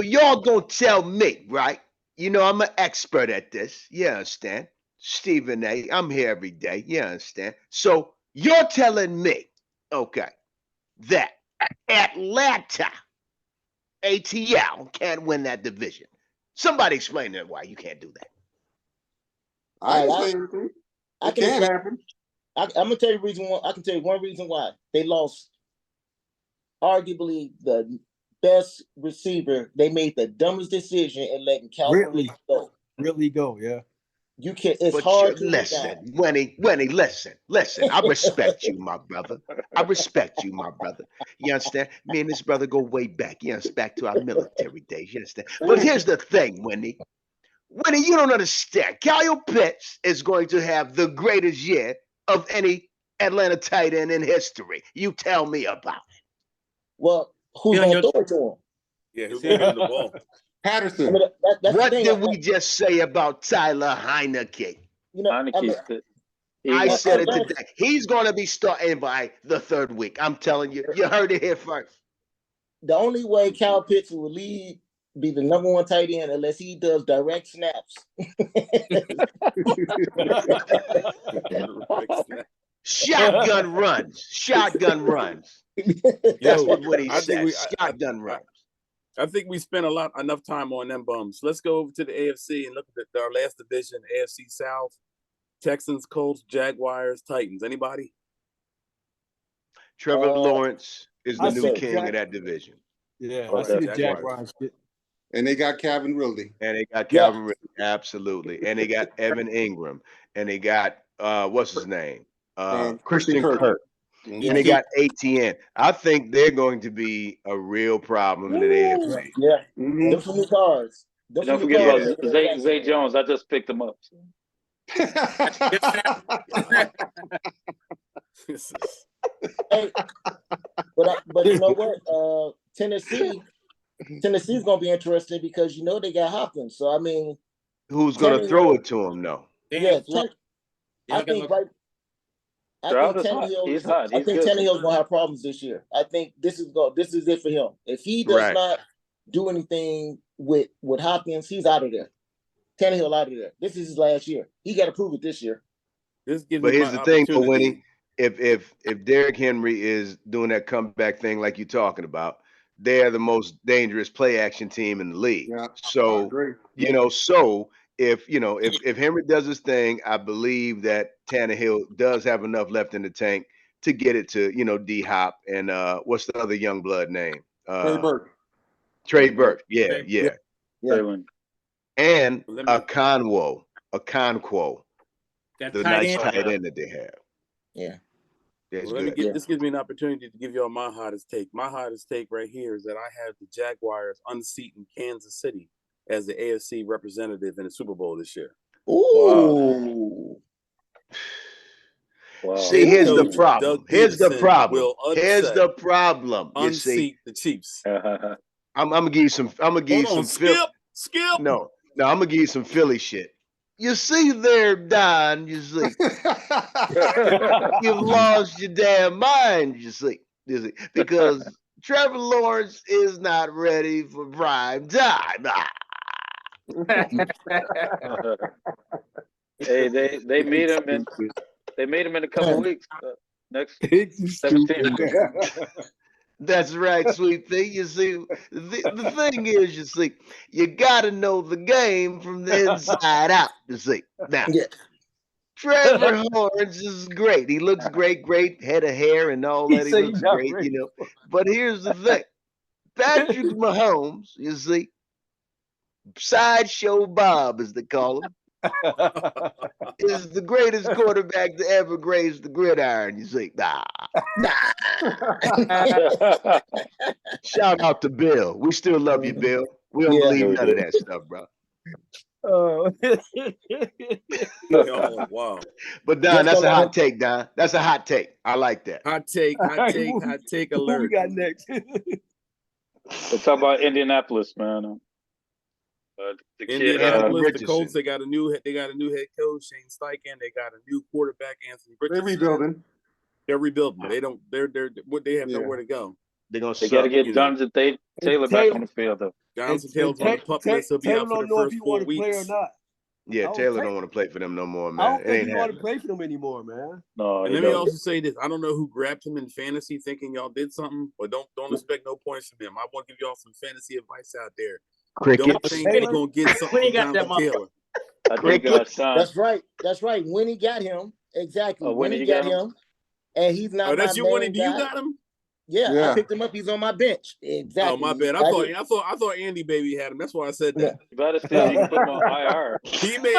y'all gonna tell me, right? I'm an expert at this. You understand? Stephen A. I'm here every day. You understand? So you're telling me, okay, that Atlanta ATL can't win that division. Somebody explain that why you can't do that. I didn't say anything. It can happen. I'm gonna tell you reason why. I can tell you one reason why they lost. Arguably the best receiver. They made the dumbest decision in letting Calvin go. Really go, yeah. You can't. It's hard to listen, Winnie. Listen. I respect you, my brother. You understand? Me and this brother go way back. You understand? Back to our military days. You understand? But here's the thing, Winnie. Winnie, you don't understand. Kyle Pitts is going to have the greatest year of any Atlanta tight end in history. You tell me about it. Well, who's going to throw it to him? Yeah, he's getting the ball. Patterson. What did we just say about Tyler Heineke? you know, I mean, Heineke's the I Eagles said it coach. today. He's going to be starting by the 3rd week. I'm telling you. You heard it here first. the only way Kyle Pitts will be the number 1 tight end unless he does direct snaps. Shotgun runs. Shotgun runs. That's what Woody said. Shotgun runs. I think we spent enough time on them bums. Let's go over to the AFC and look at our last division, AFC South. Texans, Colts, Jaguars, Titans. Anybody? Trevor Lawrence is the I new see king Jack- of that division. Yeah, All I right, see the Jaguars. Jaguars. Shit. And they got Calvin Ridley. And they got Calvin Ridley. Absolutely. And they got Evan Ingram. And they got what's his name? Christian Kirk. Mhm. And they got ATN. I think they're going to be a real problem in the AFC. Yeah, Mhm. them from the cards. Don't forget about Zay Jones. I just picked him up. Hey, but you know what? Tennessee's gonna be interesting because you know they got Hopkins. So I mean, Who's going to throw it to him, though? yeah, I think right. Stroud is hot. He's hot. I He's think good. Tannehill's gonna have problems this year. I think this is it for him. If he does not do anything with Hopkins, he's out of there. Tannehill out of there. This is his last year. He got to prove it this year. But here's the thing, though, Winnie. If Derrick Henry is doing that comeback thing like you're talking about, they're the most dangerous play action team in the league. Yeah, so I agree. if Henry does his thing, I believe that Tannehill does have enough left in the tank to get it to D Hop and what's the other young blood name? Trey Burke. Trey Burke. Yeah. And a Okonkwo, the nice tight end that they have. Yeah. Well, this gives me an opportunity to give y'all my hottest take. My hottest take right here is that I have the Jaguars unseating Kansas City as the AFC representative in the Super Bowl this year. Ooh. Wow. See, here's the problem. Here's the problem. Unseat the Chiefs. I'm gonna give you some. I'm gonna give you some. Skip. No. I'm gonna give you some Philly shit. You see there, Don, you see. You've lost your damn mind, you see. Because Trevor Lawrence is not ready for prime time. Hey, they made him in a couple weeks. Next 17. That's right, sweet thing. You see, the thing is, you see, you got to know the game from the inside out, you see. Now, Trevor Lawrence is great. He looks great head of hair and all that. He looks great, But here's the thing. Patrick Mahomes, you see, Sideshow Bob, as they call him, is the greatest quarterback to ever graze the gridiron, you see. Nah. Shout out to Bill. We still love you, Bill. We don't believe none of that stuff, bro. Oh, wow. But Don, that's a hot take, Don. That's a hot take. I like that. Hot take alert. Who we got next? Let's talk about Indianapolis, man. The Indianapolis, the Colts, they got a new head coach, Shane Steichen. They got a new quarterback, Anthony Richardson. They're rebuilding. They're rebuilding. They have nowhere to go. They got to get Jonathan Taylor back on the field, though. Jonathan Taylor's on the pup list. He'll be out for the first 4 weeks. Play or not. Yeah, Taylor don't want to play for them no more, man. I don't think he want to play for them anymore, man. No, and let me also say this: I don't know who grabbed him in fantasy, thinking y'all did something, but don't expect no points from them. I want to give y'all some fantasy advice out there. Cricket. Don't think they're gonna get something from Jonathan Taylor. That's right. When he got him, exactly. When he got him, and he's not. Oh, that's your Winnie. Do you got him? Yeah, I picked him up. He's on my bench. Exactly. Oh, my bad. I thought Andy Baby had him. That's why I said that. You better still you can put him on IR. He may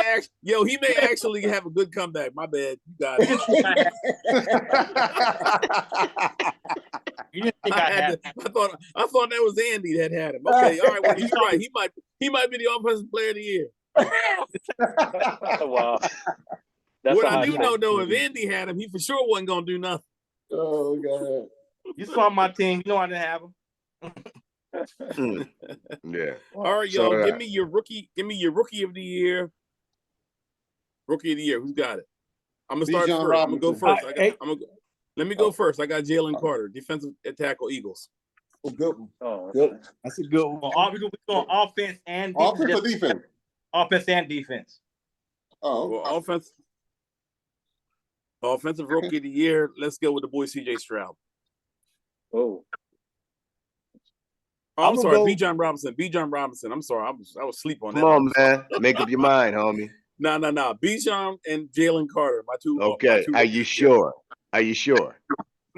actually have a good comeback. My bad. You got it. I thought that was Andy that had him. Okay, all right. Well, he's right. He might be the offensive player of the year. Wow. What I do know though, if Andy had him, he for sure wasn't gonna do nothing. Oh God. You saw my team. You know I didn't have them. Yeah. All right, y'all. Give me your rookie of the year. Rookie of the year. Who's got it? I'm gonna start Bijan first. I'm gonna go Robinson. first. Let me go first. I got Jalen Carter, defensive tackle, Eagles. Oh, good one. Oh, Good. okay. That's a good one. We're going offense and Offense or defense? Offense and defense. Oh, Well, offensive rookie of the year. Let's go with the boy CJ Stroud. Oh, I'm I'ma sorry, go- Bijan Robinson. I'm sorry, I was asleep on that. Come on, man. Make up your mind, homie. No. Bijan and Jalen Carter, my two. Okay. Are you sure? Are you sure?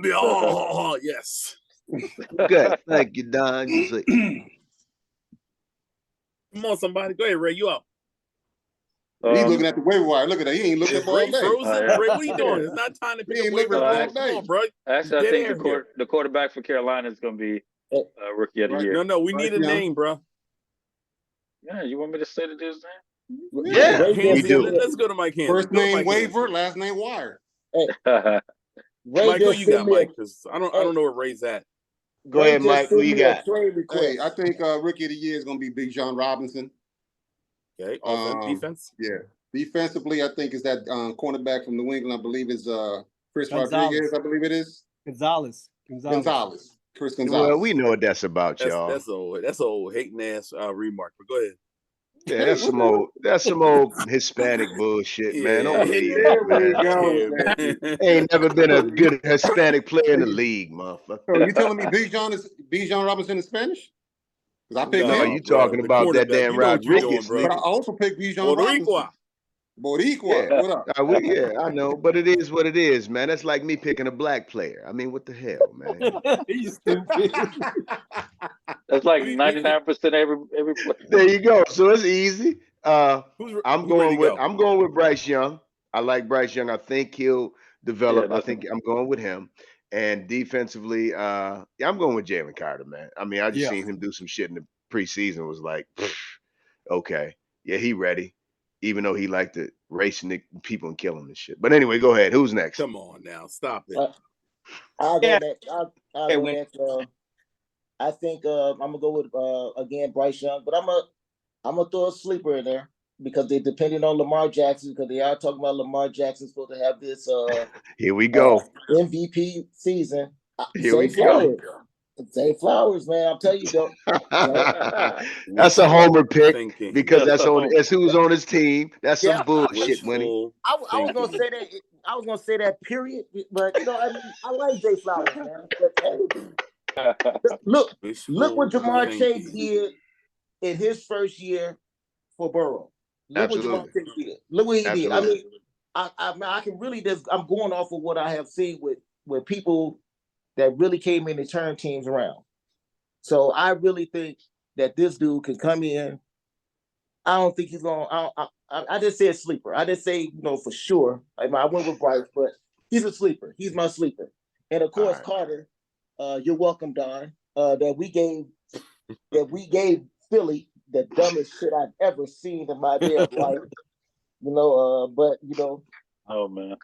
Oh, yes. Good. Thank you, Don. You say, Come on, somebody. Go ahead, Ray. You up? he looking at the waiver wire. Look at that. He ain't looked Is up all Ray day. frozen? Oh, yeah. Ray, what are you doing? It's not time to pick He up ain't looked waiver up wire. all day. Come on, bro. Actually, I Dead think air here. the quarterback for Carolina is going to be rookie of the Right. year. No, we need a name, bro. Yeah, you want me to say the dude's name? yeah, Ray we just do. said- Let's go to Mike Hansen. First Go to name Mike waiver, Hansen. last name wire. Ray Mike, who just you sent got, me a- Mike? Because I don't know where Ray's at. Go Ray ahead, just Mike. Who sent you me a got? trade request. Hey, I think rookie of the year is going to be Bijan Robinson. Okay, offense, defense. Yeah. Defensively, I think is that cornerback from New England. I believe is Chris Gonzalez. Rodriguez. I believe it is Gonzalez. Chris Well, Gonzalez. we know what that's about, y'all. That's old hating ass remark. But go ahead. Yeah, that's some old Hispanic bullshit, man. Don't believe There that, man. we go. Yeah, man. Ain't never been a good Hispanic player in the league, motherfucker. So you telling me Bijan Robinson is Spanish? Because I picked No, him. you talking the about that quarterback. damn You know what you're doing, Rodriguez, bro. But I nigga. also picked Bijan Robinson. Boricua. Boricua. Yeah. What up? Yeah, I know, but it is what it is, man. That's like me picking a black player. I mean, what the hell, man? You stupid. That's like 99% every play. There you go. So it's easy. Who I'm ready to go? going with Bryce Young. I like Bryce Young. I think he'll develop. Yeah, I think I'm going with him. And defensively, yeah, I'm going with Jalen Carter, man. I mean, I just Yeah. seen him do some shit in the preseason. Was like, okay, yeah, he ready. Even though he liked to race people and kill them and shit. But anyway, go ahead. Who's next? Come on now, stop it. I'll Yeah. go next. I'll Hey, go wait. next. I think I'm gonna go with again Bryce Young, but I'm gonna throw a sleeper in there because they're depending on Lamar Jackson because they are talking about Lamar Jackson supposed to have this Here we go. MVP season. Here we Zay go. Flowers, man. I'm telling you, though. That's a homer pick thinking. because that's who's on his team. That's some Yeah. bullshit money. Wishful I was gonna thinking. say that. I was gonna say that. Period. But you know, I mean, I like Zay Flowers, man. But, hey, look what Jamar Chase thinking. did in his first year for Burrow. Look what Jamar Absolutely. Chase did. Look what he did. I Absolutely. mean, I can really just. I'm going off of what I have seen with people that really came in and turned teams around. So I really think that this dude can come in. I don't think he's going. I just said sleeper. I didn't say for sure. I went with Bryce, but he's a sleeper. He's my sleeper. And of course, All right. Carter. You're welcome, Don. That we gave Philly the dumbest shit I've ever seen in my damn life. But Oh man.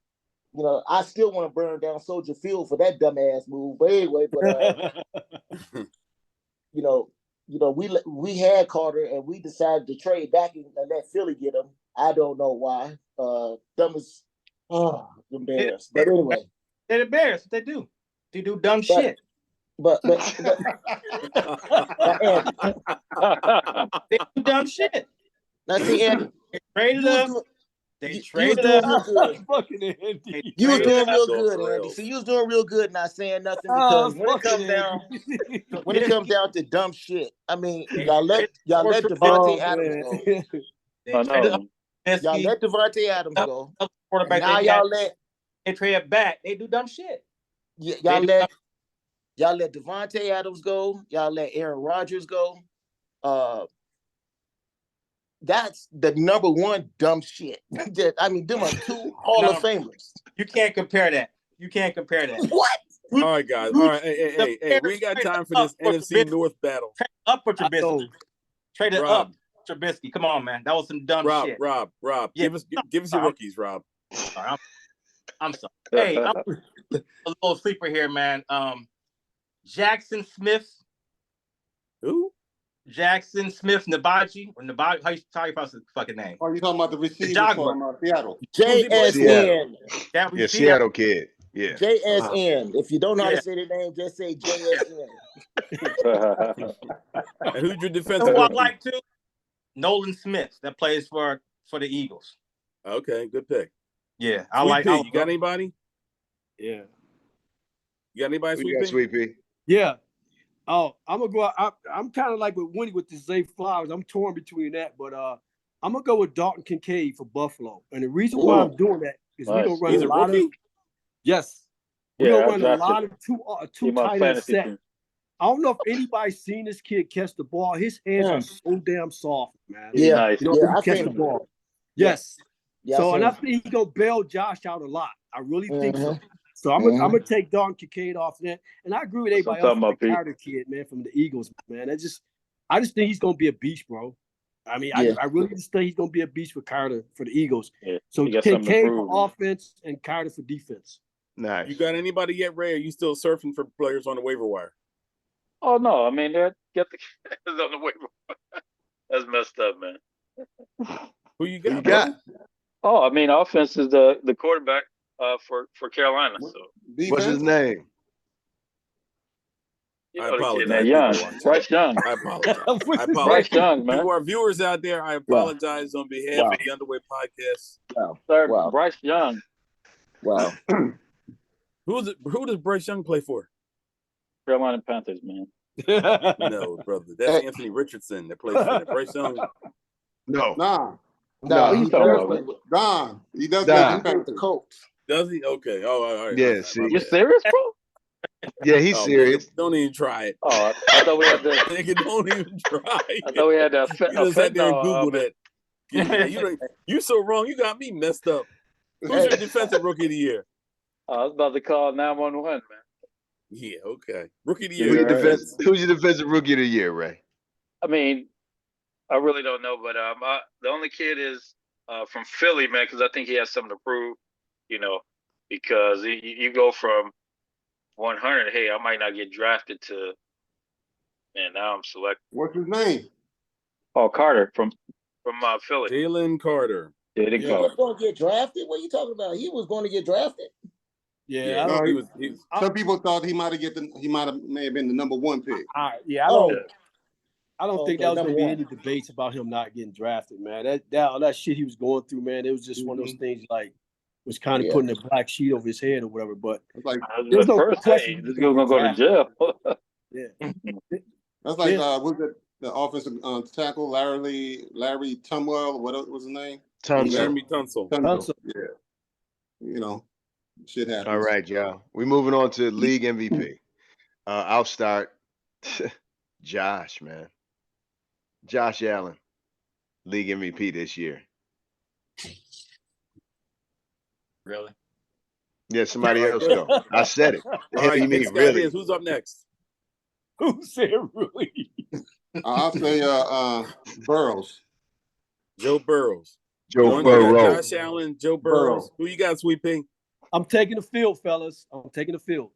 I still want to burn down Soldier Field for that dumbass move. But anyway, we had Carter and we decided to trade back and let Philly get him. I don't know why. Dumbest, embarrassed. But anyway, They're embarrassed. They do. They do dumb shit. But Andy, They do dumb shit. now see, Andy, They traded up. They you was traded doing up. real good. Fucking Andy. You was doing real Going good, for Andy. rails. See, you was doing real good, not saying nothing Oh, because when it comes fucking down, Andy. when it comes down to dumb shit, I mean, They y'all let Devontae Oh, Adams go. man. They I traded know. up Y'all Trubisky, let Devontae Adams go. And quarterback. now They had. y'all They traded back. They do dumb shit. y'all let Devontae Adams go. Y'all let Aaron Rodgers go. That's the number one dumb shit. I mean, them are two Hall of Famers. You can't compare that. You can't compare that. What? All right, guys. All right. Hey. We ain't got time for this NFC North battle. Up for I know. Trubisky. Traded Rob. up Trubisky. Come on, man. That was some dumb shit. Rob. Yeah. Give us your rookies, Rob. Sorry, I'm sorry. Hey, I'm a little sleeper here, man. Jackson Smith. Who? Jackson Smith Nabaji or Nabaji. How you pronounce his fucking name? Are you talking about the receiver Jaguar. from Seattle? Who's he play for? JSN. That Yeah, receiver. Seattle kid. Yeah. JSN. If you don't know how Yeah. to say the name, just say JSN. And who's your You defensive know who I rookie? like too? Nolan Smith that plays for the Eagles. Okay, good pick. Yeah, I Sweet like. Pea, you got anybody? Yeah. You got anybody, We Sweet got Pea? Sweet Pea. Yeah. Oh, I'm gonna go. I'm kind of like with Winnie with the Zay Flowers. I'm torn between that, but I'm gonna go with Dalton Kincaid for Buffalo. And the reason why I'm doing that is we're gonna Nice. run He's a a lot rookie? of We're Yeah, gonna I run a drafted lot him. of two He my tight end fantasy set. team. I don't know if anybody's seen this kid catch the ball. His hands are so damn soft, man. He's Yeah, nice. You know, yeah, he I catch seen the him. ball. Yeah. Yes. Yeah, So, I and I seen think he's gonna bail Josh out a lot. I really think so. Mhm. So I'm gonna take Dalton Kincaid off that, and I agree with That's what everybody I'm else talking with the about, Carter kid, man, from the Eagles, man. I just think he's gonna be a beast, bro. I mean, Yeah. I really just think he's gonna be a beast for Carter for the Eagles. Yeah, So he got something to Kincaid prove. for offense and Carter for defense. Nice. You got anybody yet, Ray? Are you still surfing for players on the waiver wire? Oh no, I mean they get the kids on the waiver. That's messed up, man. Who you Who got, you got? brother? Oh, I mean offense is the quarterback for Carolina. So What's his Defense? name? you I know the kid apologize, that Young, people watching. Bryce Young, I apologize. What's I his apologize. Bryce Young, man. To our viewers out there, I apologize on behalf of the Underway Podcast. Wow. Sorry, Wow. Bryce Young. Wow. Who does Bryce Young play for? Carolina Panthers, man. No, brother. That's Anthony Richardson that plays for them. Bryce Young. No. Nah. No, you he talking does about, play man? with Don. He does Don. play he for plays with the Panthers. Colts. Does he? Okay. Oh, all right. Yeah, all right, see. my You bad. serious, bro? Yeah, he's Oh, serious. nigga, don't even try it. Oh, I thought we had the Nigga, don't even try I thought we had a You just sat there and fentanyl. Googled that. You so wrong. You got me messed up. Who's Hey. your defensive rookie of the year? I was about to call 911, man. Yeah, okay. Rookie of the Yeah, year. right. Defense. Who's your defensive rookie of the year, Ray? I mean, I really don't know, but the only kid is from Philly, man, because I think he has something to prove. You know, because you go from 100, hey, I might not get drafted to, man, now I'm selected. What's his name? Oh, Carter from Philly. Jalen Carter. Yeah, they He call was it. going to get drafted? What are you talking about? He was going to get drafted? Yeah, I no, don't. he was. Some people thought he might have been the number one pick. I Oh, don't. I don't think okay, that was number going to be one. any debates about him not getting drafted, man. That shit he was going through, man. It was just one of those things like was kind of Yeah. putting a black sheet over his head or whatever. But It's like there's no First, question hey, he this was guy's gonna go to get jail. Yeah. that's like Yeah. what's it? The offensive tackle Larry Tumwell. What was his name? Tunsil. Jeremy Tunsil. Tunsil. Yeah. You know, shit happens. All right, y'all. We're moving on to league MVP. I'll start. Josh, man. Josh Allen, league MVP this year. Really? Yeah, somebody else go. I said it. All What do right, you mean, next guy really? is who's up next? Who said really? I'll say Burrows. Joe Burrows. Joe One, you got Burrow. Josh Allen, Joe Burrows. Who you got, Sweet Pea? I'm taking the field, fellas. I'm taking the field.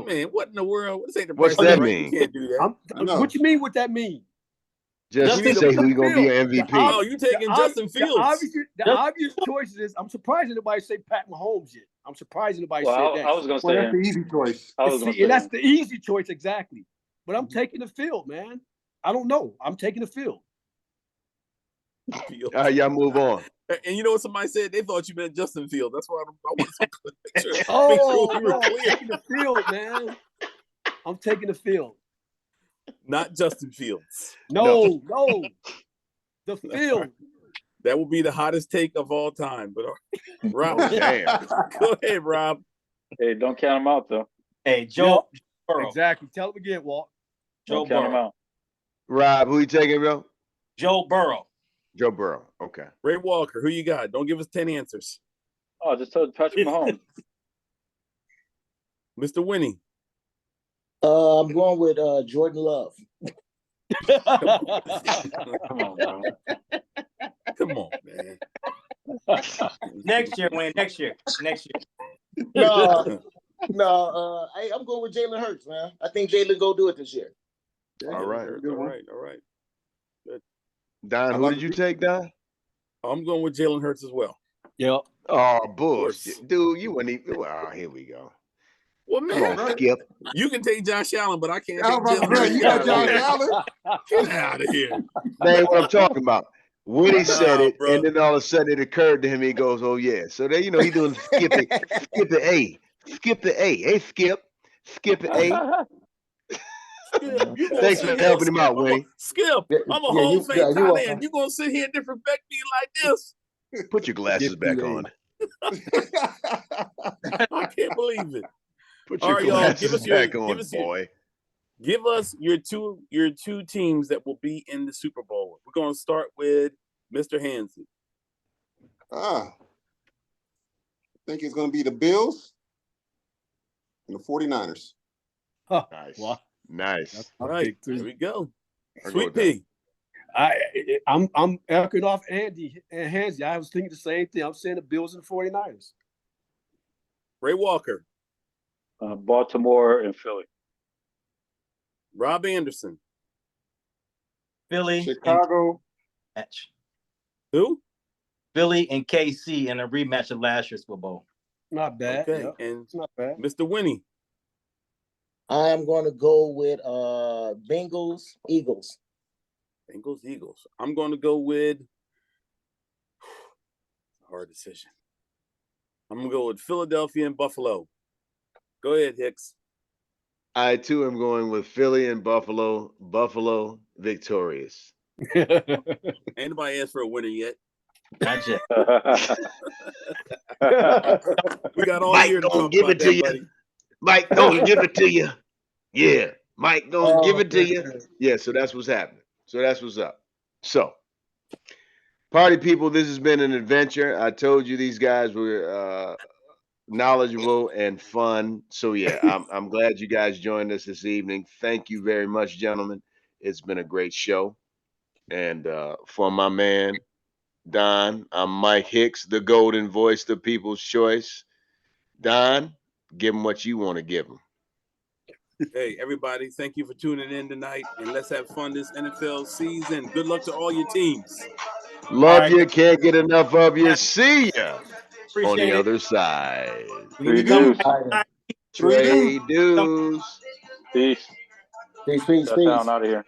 Man, what in the world? This ain't the What's price that right. mean? You can't do that. I know. What you mean? What that mean? Just You to need say a- who going to be an MVP. Oh, you taking Justin Fields? The obvious choices is I'm surprised nobody say Pat Mahomes yet. I'm surprised nobody Well, said that. I was gonna Well, say that's the him. easy choice. I was gonna See, say and that's him. the easy choice exactly. But I'm taking the field, man. I don't know. I'm taking the field. Fields. All right, y'all move on. And you know what somebody said? They thought you meant Justin Fields. That's why I wanted to make sure Oh, we were no, I'm clear. taking the field, man. I'm taking the field. Not Justin Fields. No. The field. That will be the hottest take of all time. But Rob, Oh, damn. go ahead, Rob. Hey, don't count him out though. Hey, Joe Burrow. Exactly. Tell him again, Walt. Joe Don't count him Burrow. out. Rob, who you taking, bro? Joe Burrow. Joe Burrow. Okay. Ray Walker, who you got? Don't give us 10 answers. Oh, just told Patrick Mahomes. Mr. Winnie. I'm going with Jordan Love. Come on, bro. Come on, man. Next year, Wayne. Next year. No, I'm going with Jalen Hurts, man. I think Jalen go do it this year. Okay, All right. all right, all right. Good. Don, I who love did you it. take, Don? I'm going with Jalen Hurts as well. Yep. Oh, Of bullshit. course. Dude, you wouldn't even. Oh, here we go. Well, Come on, man, Right. Skip. you can take Josh Allen, but I can't I take was about Jalen to say, Hurts. you Get got out of Josh here. Allen? Get out of here. That ain't what I'm talking about. Woody said Nah, it, and bro. then all of a sudden it occurred to him. He goes, "Oh yeah." So there, he doing skip it, skip the A. Hey, skip the A. Skip, you gonna Thanks sit for here, helping him Skip. out, Winnie. Skip. Yeah, I'm a yeah, Hall you, of Fame yeah, you tight welcome. end. You gonna sit here and disrespect me like this? Put your glasses Skip back the A. on. I can't believe it. Put All your right, y'all. glasses back on, boy. Give us your two teams that will be in the Super Bowl. We're gonna start with Mr. Hansen. I think it's going to be the Bills and the 49ers. Huh. Nice, Wow. nice. That's All my right, pick there too. we go. I'll go Sweet with that. Pea. I'm echoing off Andy and Hansi. I was thinking the same thing. I'm saying the Bills and the 49ers. Ray Walker. Baltimore and Philly. Rob Anderson. Philly and Chicago. match. Who? Philly and KC in a rematch of last year's Super Bowl. Not bad. Okay, Yep. and It's not bad. Mr. Winnie. I'm going to go with Bengals, Eagles. Bengals, Eagles. I'm going to go with hard decision. I'm going to go with Philadelphia and Buffalo. Go ahead, Hicks. I too am going with Philly and Buffalo. Buffalo victorious. Anybody asked for a winner yet? Not yet. We got all Mike year to gonna talk give about it to that, you. buddy. Mike gonna give it to you. Yeah, Mike gonna give it to man. you. Yeah, so that's what's happening. So that's what's up. So, party people, this has been an adventure. I told you these guys were knowledgeable and fun. So yeah, I'm glad you guys joined us this evening. Thank you very much, gentlemen. It's been a great show. And for my man Don, I'm Mike Hicks, the golden voice, the people's choice. Don, give them what you want to give them. Hey, everybody, thank you for tuning in tonight, and let's have fun this NFL season. Good luck to all your teams. All Love right, you, can't get enough of you. See ya on the appreciate it. other side. Three Come dudes. back. All right. Three dudes. Trade dues. Peace. Peace, peace, That's how peace. I'm out of here.